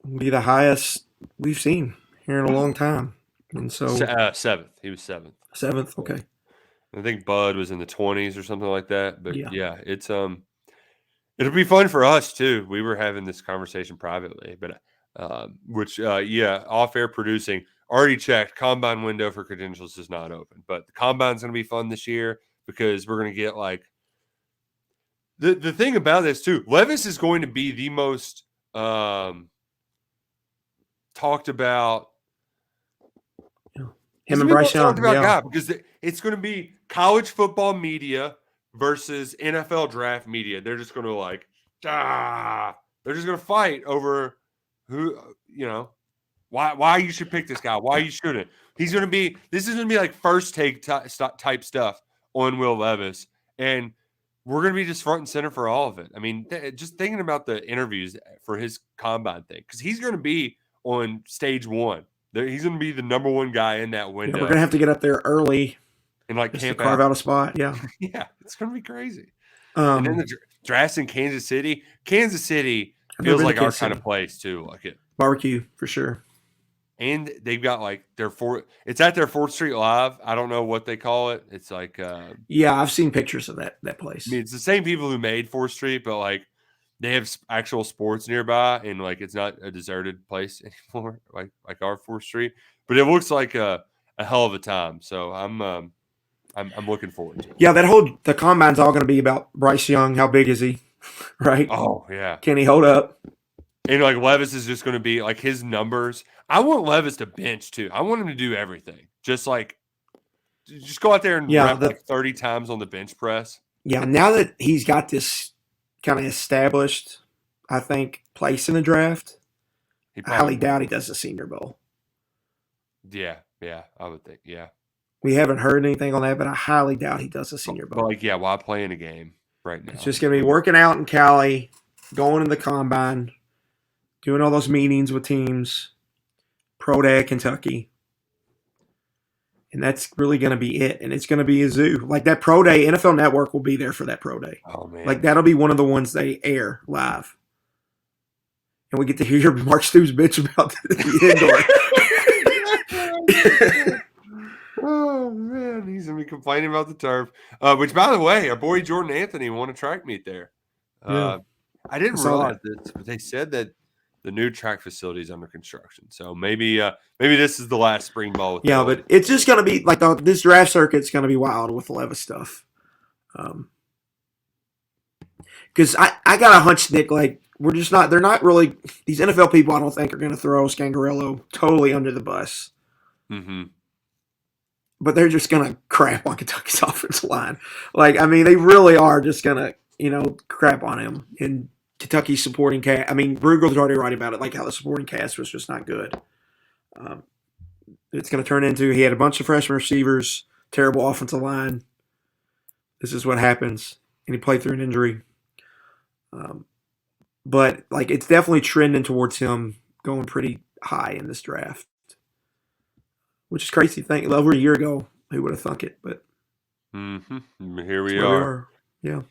It'll be the highest we've seen here in a long time. And so 7th. He was 7th. 7th, okay. I think Bud was in the 20s or something like that. But yeah, it's it'll be fun for us too. We were having this conversation privately, but off-air producing. already checked. Combine window for credentials is not open, but the combine's going to be fun this year because we're going to get like the thing about this too. Levis is going to be the most talked about. Him and Bryce Young, guy because it's going to be college football media versus NFL draft media. They're just going to they're just going to fight over who, why you should pick this guy, why you shouldn't. This is going to be like first take type stuff on Will Levis, and we're going to be just front and center for all of it. I mean, just thinking about the interviews for his combine thing, because he's going to be on stage one. He's going to be the number one guy in that window. We're going to have to get up there early and just to carve out a spot. Yeah. Yeah, it's going to be crazy. And then the draft's in Kansas City. Kansas City feels like our kind of place too. Like it. Barbecue for sure. And they've got like it's at their 4th Street Live. I don't know what they call it. It's like yeah, I've seen pictures of that place. I mean, it's the same people who made 4th Street, but like they have actual sports nearby, and like it's not a deserted place anymore, like our 4th Street. But it looks like a hell of a time. So I'm looking forward to it. Yeah, the combine's all going to be about Bryce Young. How big is he? Right? Oh yeah. Can he hold up? And like Levis is just going to be like his numbers. I want Levis to bench too. I want him to do everything. Just go out there and rep like 30 times on the bench press. Yeah, now that he's got this kind of established, I think, place in the draft, I highly doubt he does the Senior Bowl. Yeah, I would think, yeah. We haven't heard anything on that, but I highly doubt he does the Senior Bowl. But why play in a game right now? It's just going to be working out in Cali, going to the combine, doing all those meetings with teams, pro day at Kentucky. And that's really going to be it. And it's going to be a zoo. Like that pro day, NFL Network will be there for that pro day. Oh, man. Like that'll be one of the ones they air live. And we get to hear Mark Stoops bitch about the indoor. Oh, man. He's going to be complaining about the turf. Which, by the way, our boy Jordan Anthony won a track meet there. I didn't realize this, but they said that the new track facility is under construction. So maybe this is the last spring ball. Yeah, but it's just going to be like this draft circuit's going to be wild with the Levis stuff. Because I got a hunch, Nick, like they're not really, these NFL people I don't think are going to throw Scangarello totally under the bus. Mm-hmm. But they're just going to crap on Kentucky's offensive line. Like, I mean, they really are just going to, crap on him. And Kentucky's supporting cast. I mean, Brugel's already writing about it, like how the supporting cast was just not good. It's going to turn into he had a bunch of freshman receivers, terrible offensive line. This is what happens, and he played through an injury. But like, it's definitely trending towards him going pretty high in this draft, which is crazy to think. Over a year ago, who would have thunk it? But here we are. Yeah.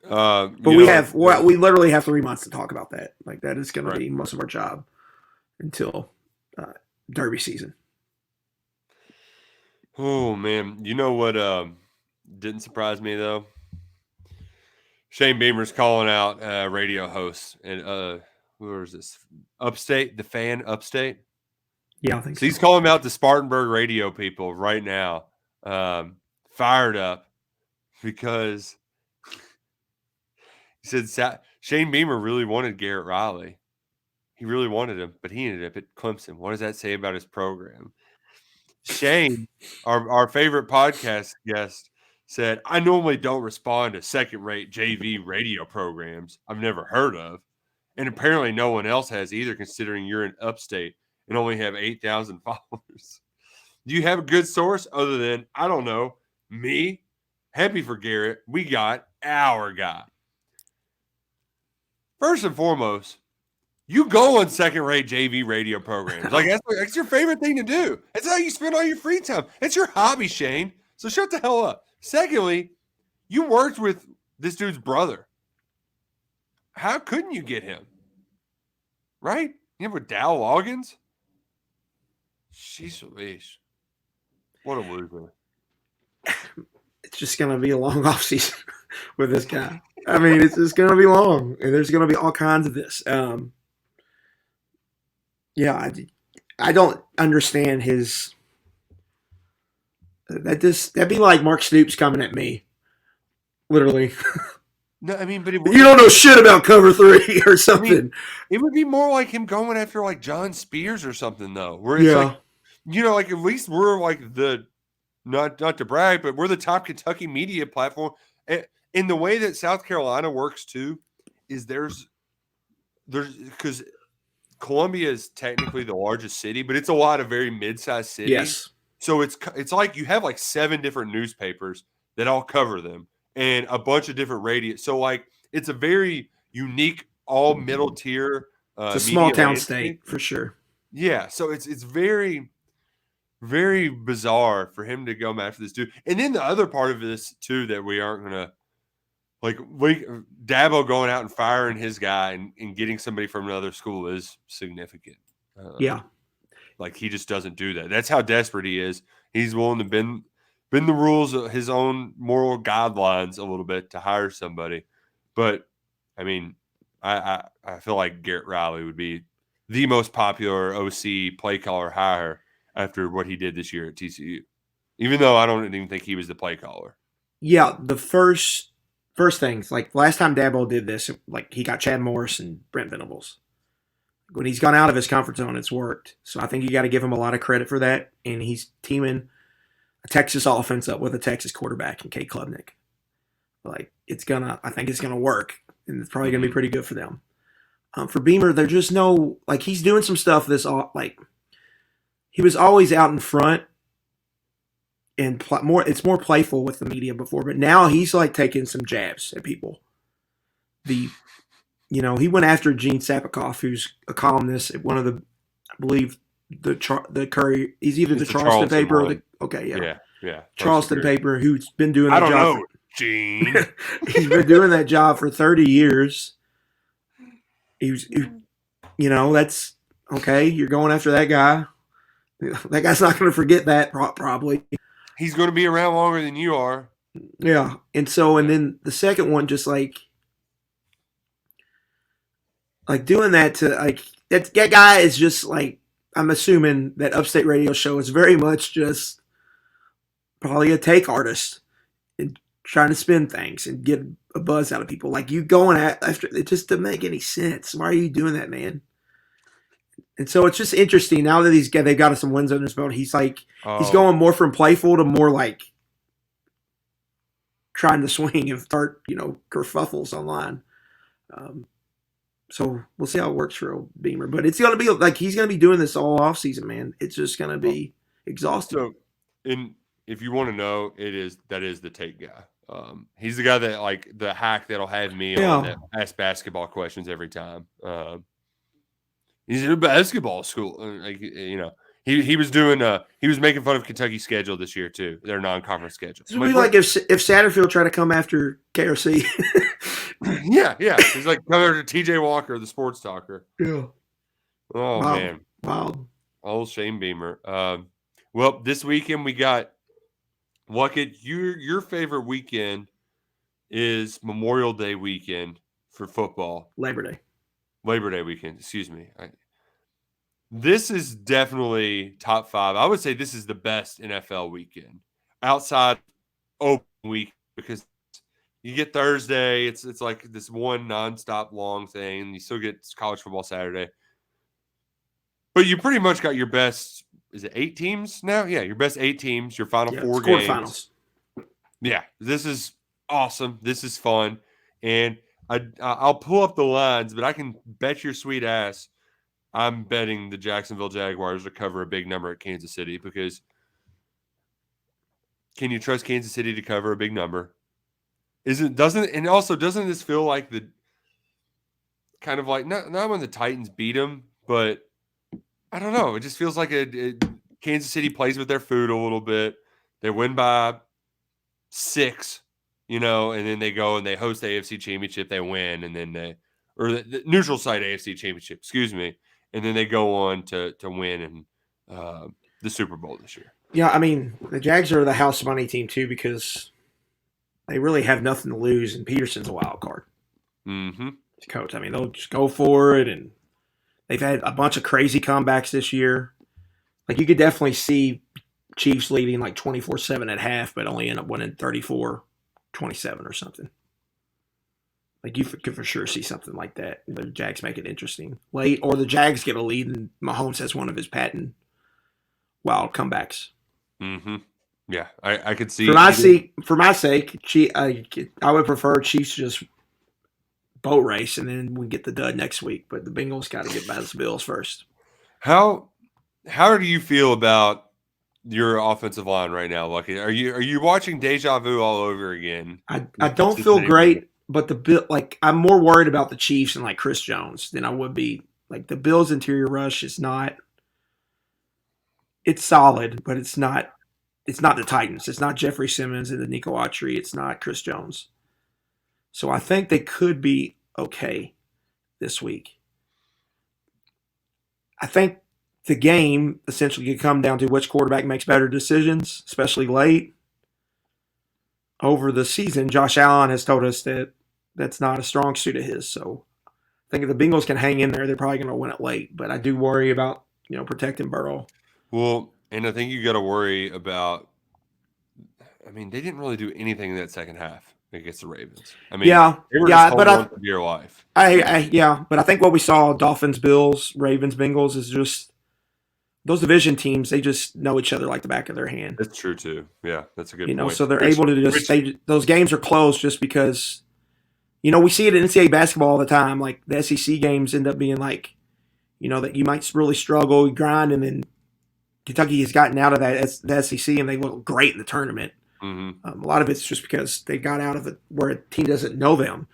But we literally have 3 months to talk about that. Like that is going to be most of our job until Derby season. Oh man, you know what didn't surprise me though? Shane Beamer's calling out radio hosts and who is this? Upstate, the fan Upstate. Yeah, I think so. He's calling out the Spartanburg radio people right now, fired up because. He said Shane Beamer really wanted Garrett Riley. He really wanted him, but he ended up at Clemson. What does that say about his program? Shane, our favorite podcast guest, said, I normally don't respond to second-rate JV radio programs I've never heard of, and apparently no one else has either, considering you're in Upstate and only have 8,000 followers. Do you have a good source other than, I don't know, me? Happy for Garrett. We got our guy. First and foremost, you go on second-rate JV radio programs. Like that's your favorite thing to do. That's how you spend all your free time. It's your hobby, Shane. So shut the hell up. Secondly, you worked with this dude's brother. How couldn't you get him? Right? You have with Dow Loggins? Sheesh. What a loser. It's just going to be a long offseason with this guy. I mean, it's just going to be long, and there's going to be all kinds of this. I don't understand his. That'd be like Mark Stoops coming at me, literally. No, I mean, but You don't know shit about cover 3 or something. I mean, it would be more like him going after like John Spears or something, though, where it's Yeah. like, like at least we're like the not to brag, but we're the top Kentucky media platform. In the way that South Carolina works too, is there's because Columbia is technically the largest city, but it's a lot of very mid-sized cities. Yes. So it's like you have like 7 different newspapers that all cover them and a bunch of different radio. So like it's a very unique, all middle tier It's a media small town landscape. state for sure. Yeah, so it's very, very bizarre for him to go after this dude. And then the other part of this too that we aren't gonna Dabo going out and firing his guy and getting somebody from another school is significant. Yeah. Like he just doesn't do that. That's how desperate he is. He's willing to bend the rules of his own moral guidelines a little bit to hire somebody. But I mean, I feel like Garrett Riley would be the most popular OC play caller hire after what he did this year at TCU. Even though I don't even think he was the play caller. Yeah, the first things, like last time Dabo did this, like he got Chad Morris and Brent Venables. When he's gone out of his comfort zone, it's worked. So I think you got to give him a lot of credit for that. And he's teaming a Texas offense up with a Texas quarterback and Kate Klubnik. Like I think it's gonna work, and it's probably gonna be pretty good for them. For Beamer, there's just no like he's doing some stuff like he was always out in front and it's more playful with the media before, but now he's like taking some jabs at people. He went after Gene Sapikoff, who's a columnist at one of the, I believe the Curry. He's either the Charleston paper or yeah, Charleston paper, who's been doing. I don't know, Gene. He's been doing that job for 30 years. That's okay. You're going after that guy. That guy's not going to forget that probably. He's going to be around longer than you are. Yeah. And then the second one, just like doing that to like that guy is just like, I'm assuming that Upstate Radio show is very much just probably a take artist and trying to spin things and get a buzz out of people. Like you going after it just doesn't make any sense. Why are you doing that, man? And so it's just interesting now that they've got some wins under his belt. He's like he's going more from playful to more like trying to swing and start kerfuffles online. So we'll see how it works for old Beamer. But it's going to be like he's going to be doing this all off season, man. It's just going to be exhausting. So, if you want to know, that is the take guy. He's the guy that like the hack that'll have me on that ask basketball questions every time. He's in a basketball school. He was doing he was making fun of Kentucky's schedule this year too, their non-conference schedule. It would be like if Satterfield tried to come after KRC. yeah. He's like coming after TJ Walker, the sports talker. Yeah. Oh man. Wow. Old Shane Beamer. Well, this weekend we got Luckett. Your favorite weekend is Memorial Day weekend for football. Labor Day weekend, excuse me. This is definitely top 5. I would say this is the best NFL weekend outside open week because you get Thursday. It's like this one nonstop long thing. You still get college football Saturday. But you pretty much got your best, is it 8 teams now? Yeah, your best 8 teams, your final 4 games. Quarterfinals. Yeah, this is awesome. This is fun. And I'll pull up the lines, but I can bet your sweet ass I'm betting the Jacksonville Jaguars to cover a big number at Kansas City because can you trust Kansas City to cover a big number? Doesn't this feel like the kind of like not when the Titans beat them, but I don't know. It just feels like Kansas City plays with their food a little bit. They win by 6. And then they go and they host the AFC Championship. They win, and then the neutral site AFC Championship, excuse me, and then they go on to win in the Super Bowl this year. Yeah, I mean, the Jags are the house money team too because they really have nothing to lose, and Peterson's a wild card. Mm-hmm. Coach, I mean, they'll just go for it, and they've had a bunch of crazy comebacks this year. Like you could definitely see Chiefs leading like 24-7 at half, but only end up winning 34-27 or something. Like you could for sure see something like that. The Jags make it interesting late, or the Jags get a lead and Mahomes has one of his patent wild comebacks. Mm-hmm. Yeah, I could see. For my sake, I would prefer Chiefs just boat race and then we get the dud next week. But the Bengals got to get by the Bills first. How do you feel about your offensive line right now, Lucky? Are you watching deja vu all over again? I don't feel great, but I'm more worried about the Chiefs and like Chris Jones than I would be. Like the Bills' interior rush is not. It's solid, but it's not. It's not the Titans. It's not Jeffrey Simmons and the Nico Autry. It's not Chris Jones. So I think they could be okay this week. I think the game essentially could come down to which quarterback makes better decisions, especially late. Over the season, Josh Allen has told us that that's not a strong suit of his. So I think if the Bengals can hang in there, they're probably going to win it late. But I do worry about protecting Burrow. Well, and I think you got to worry about. I mean, they didn't really do anything in that second half against the Ravens. I mean, they were just holding on for dear life. But I think what we saw, Dolphins, Bills, Ravens, Bengals, is just those division teams. They just know each other like the back of their hand. That's true too. Yeah, that's a good point. So they're able to just those games are close just because. We see it in NCAA basketball all the time. Like the SEC games end up being like, that you might really struggle, grind, and then Kentucky has gotten out of the SEC and they look great in the tournament. Mm-hmm. A lot of it's just because they got out of it where a team doesn't know them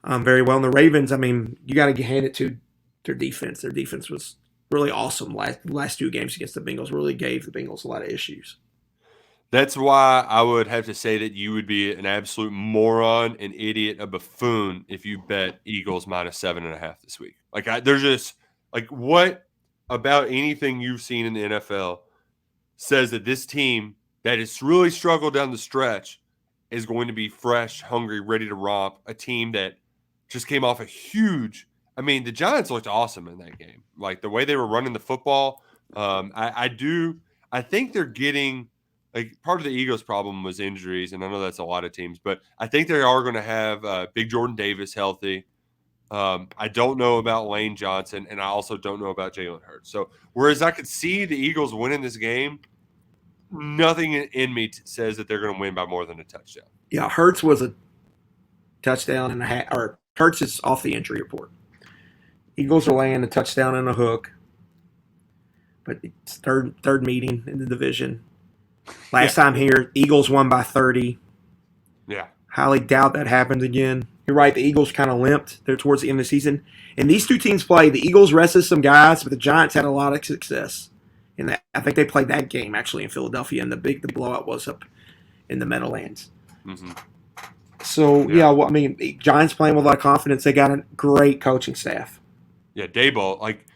very well. And the Ravens, I mean, you got to hand it to their defense. Their defense was really awesome. Last two games against the Bengals really gave the Bengals a lot of issues. That's why I would have to say that you would be an absolute moron, an idiot, a buffoon if you bet Eagles -7.5 this week. Like there's just like what about anything you've seen in the NFL says that this team that has really struggled down the stretch is going to be fresh, hungry, ready to romp. A team that just came off a huge. I mean, the Giants looked awesome in that game. Like the way they were running the football. I think they're getting. Like part of the Eagles' problem was injuries, and I know that's a lot of teams, but I think they are going to have Big Jordan Davis healthy. I don't know about Lane Johnson, and I also don't know about Jalen Hurts. So whereas I could see the Eagles winning this game, nothing in me says that they're going to win by more than a touchdown. Yeah, Hurts was a touchdown and a half, or Hurts is off the injury report. Eagles are laying a touchdown and a hook, but it's third meeting in the division. Last time here, Eagles won by 30. Yeah. Highly doubt that happens again. You're right, the Eagles kind of limped there towards the end of the season. And these two teams play. The Eagles rested some guys, but the Giants had a lot of success. And I think they played that game actually in Philadelphia, and the blowout was up in the Meadowlands. Mm-hmm. So, the Giants playing with a lot of confidence. They got a great coaching staff. Yeah, Daboll, like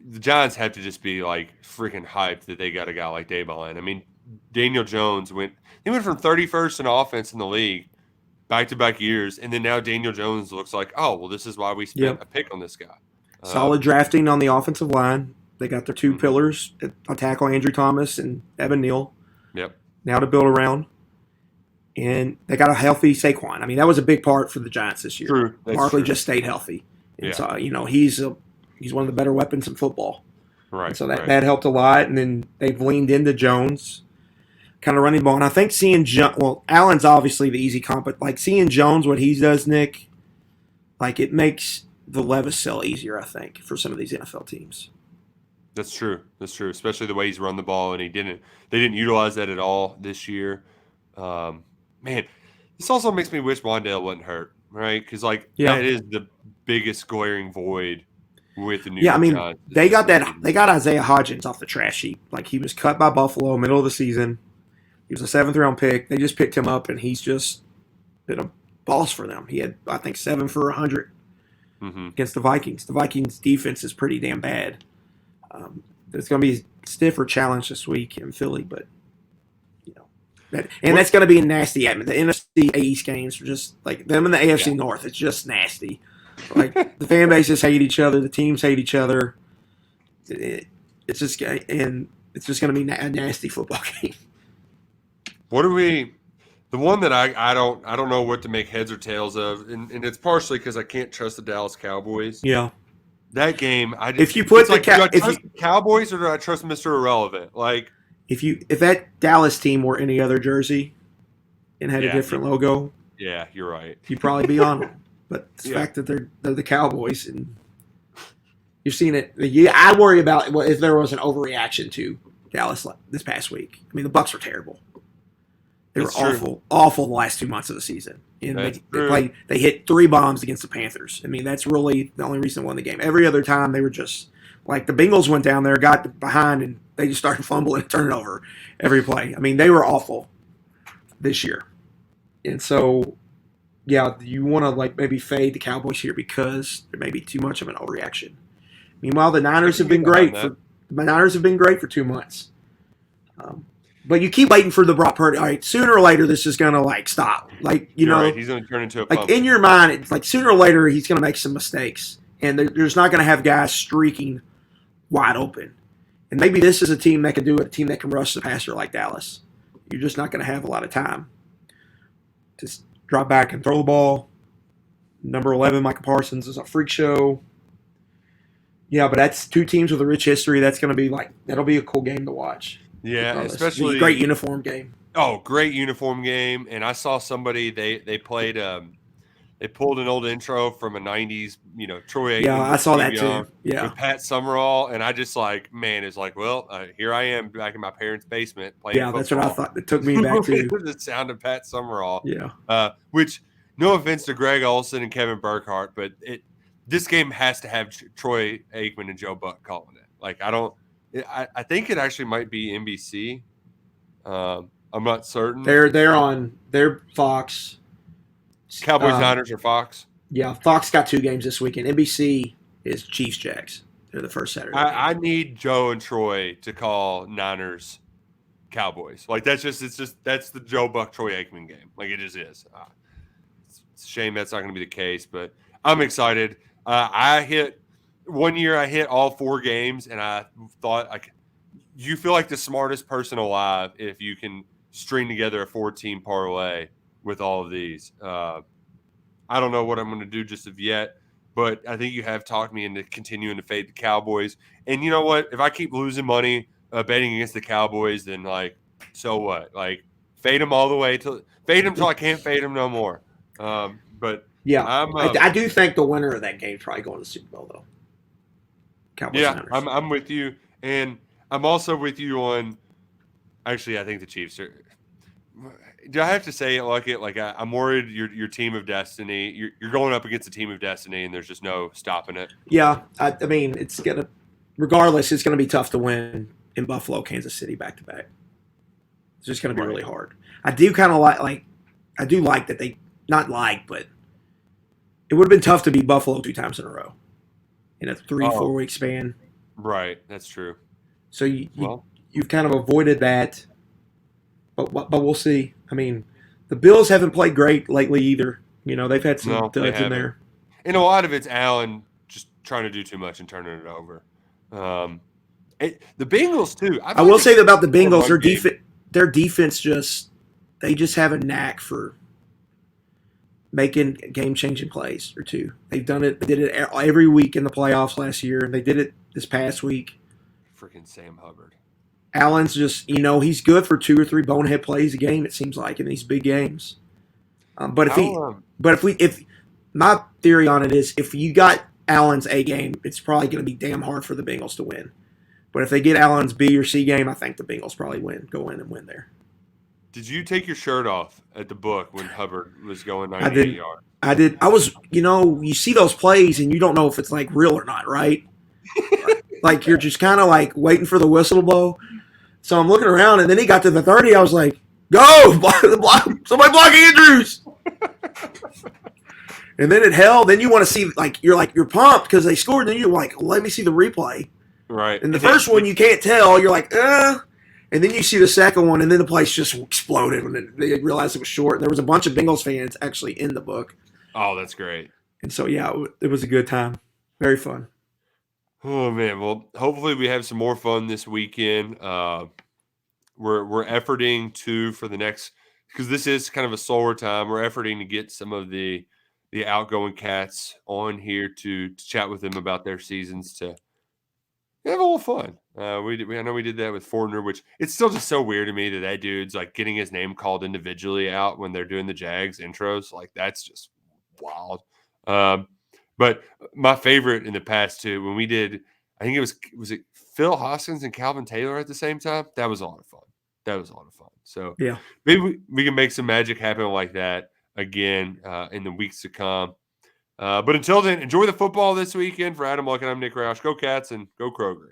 the Giants have to just be like freaking hyped that they got a guy like Daboll in. I mean, Daniel Jones went from 31st in offense in the league back-to-back years, and then now Daniel Jones looks like, oh, well, this is why we spent a pick on this guy. Solid drafting on the offensive line. They got their two pillars, a tackle, Andrew Thomas and Evan Neal. Yep. Now to build around. And they got a healthy Saquon. I mean, that was a big part for the Giants this year. True. Barkley just stayed healthy. And so, he's one of the better weapons in football. Right. And so that helped a lot. And then they've leaned into Jones. Kind of running ball. And I think Allen's obviously the easy comp, but like seeing Jones, what he does, Nick, like it makes the Levis sell easier, I think, for some of these NFL teams. That's true. Especially the way he's run the ball, and they didn't utilize that at all this year. Man, this also makes me wish Wan'Dale wasn't hurt, right? Because that is the biggest glaring void with the New York Giants. They got Isaiah Hodgins off the trash sheet. Like he was cut by Buffalo middle of the season. He was a 7th-round pick. They just picked him up, and he's just been a boss for them. He had, I think, 7 for 100 against the Vikings. The Vikings' defense is pretty damn bad. There's going to be a stiffer challenge this week in Philly, but that's going to be a nasty atmosphere. The NFC East games are just like them in the AFC North. It's just nasty. Like the fan bases hate each other. The teams hate each other. It's just and it's just going to be a nasty football game. What are we? The one that I don't know what to make heads or tails of, and it's partially because I can't trust the Dallas Cowboys. Yeah. That game, if you put do I trust the Cowboys or do I trust Mr. Irrelevant? Like, if that Dallas team wore any other jersey and had a different logo, yeah, you're right. You'd probably be on them. But the fact that they're the Cowboys and you've seen it. Yeah, I worry about if there was an overreaction to Dallas this past week. I mean, the Bucs were terrible. They were awful the last 2 months of the season. And they hit 3 bombs against the Panthers. I mean, that's really the only reason they won the game. Every other time, they were just like the Bengals went down there, got behind, and they just started fumbling and turning over every play. I mean, they were awful this year. And so, yeah, you want to maybe fade the Cowboys here because there may be too much of an overreaction. Meanwhile, the Niners have been great. The Niners have been great for 2 months. But you keep waiting for the Brock Purdy. All right, sooner or later, this is going to stop. You're right. He's going to turn into a pumpkin. In your mind, it's sooner or later, he's going to make some mistakes. And there's not going to have guys streaking wide open. And maybe this is a team that can do it, a team that can rush the passer like Dallas. You're just not going to have a lot of time. Just drop back and throw the ball. Number 11, Micah Parsons, is a freak show. Yeah, but that's 2 teams with a rich history. That's going to be that'll be a cool game to watch. Yeah, especially great uniform game. Oh, great uniform game! And I saw somebody they played they pulled an old intro from a '90s Troy Aikman. Yeah, I saw that too. Yeah, with Pat Summerall, and I just here I am back in my parents' basement playing. Yeah, football. That's what I thought. It took me back to the sound of Pat Summerall. Yeah, which no offense to Greg Olson and Kevin Burkhardt, but this game has to have Troy Aikman and Joe Buck calling it. I think it actually might be NBC. I'm not certain. They're on Fox. Cowboys, Niners, or Fox. Yeah, Fox got 2 games this weekend. NBC is Chiefs, Jags. They're the first Saturday. I need Joe and Troy to call Niners, Cowboys. That's the Joe Buck Troy Aikman game. It just is. It's a shame that's not going to be the case, but I'm excited. One year I hit all 4 games, and I thought you feel like the smartest person alive if you can string together a 4-team parlay with all of these. I don't know what I'm going to do just of yet, but I think you have talked me into continuing to fade the Cowboys. And you know what? If I keep losing money betting against the Cowboys, then so what? Fade them all the way fade them till I can't fade them no more. But yeah, I do think the winner of that game is probably going to the Super Bowl though. Cowboys, yeah, I'm with you, and I'm also with you on. Actually, I think the Chiefs are. Do I have to say it like it? I'm worried your team of destiny. You're going up against a team of destiny, and there's just no stopping it. Yeah, I mean, it's gonna. Regardless, it's gonna be tough to win in Buffalo, Kansas City back to back. It's just gonna be really hard. I do kind of I do like that they but it would have been tough to beat Buffalo 2 times in a row in a 3-4 week span. Right, that's true. So you've kind of avoided that, but we'll see. I mean, the Bills haven't played great lately either. They've had some duds in there. And a lot of it's Allen just trying to do too much and turning it over. The Bengals too. I will say about the Bengals, their defense they just have a knack for making game-changing plays or 2. They've done it. They did it every week in the playoffs last year, and they did it this past week. Freaking Sam Hubbard. Allen's just, he's good for 2 or 3 bonehead plays a game. It seems like in these big games. If my theory on it is, if you got Allen's A game, it's probably going to be damn hard for the Bengals to win. But if they get Allen's B or C game, I think the Bengals probably go in and win there. Did you take your shirt off at the book when Hubbard was going 98 yards? I did. I was, you see those plays and you don't know if it's real or not, right? You're just kind of waiting for the whistle to blow. So I'm looking around and then he got to the 30. I was like, go! Somebody block Andrews! And then it held. Then you want to see, you're pumped because they scored. And then you're like, let me see the replay. Right. And the first one you can't tell. You're like, And then you see the second one, and then the place just exploded when they realized it was short. And there was a bunch of Bengals fans actually in the book. Oh, that's great. And so, yeah, it was a good time. Very fun. Oh man, well, hopefully we have some more fun this weekend. We're efforting to for the next because this is kind of a slower time. We're efforting to get some of the outgoing cats on here to chat with them about their seasons to have a little fun. I know we did that with Fortner, which it's still just so weird to me that dude's like getting his name called individually out when they're doing the Jags intros. Like that's just wild. Um, but my favorite in the past too, when we did, I think was it Phil Hoskins and Calvin Taylor at the same time. That was a lot of fun. That was a lot of fun. So Yeah. maybe we can make some magic happen like that again in the weeks to come. But until then, enjoy the football this weekend. For Adam Luckett, I'm Nick Roush. Go Cats and go Kroger.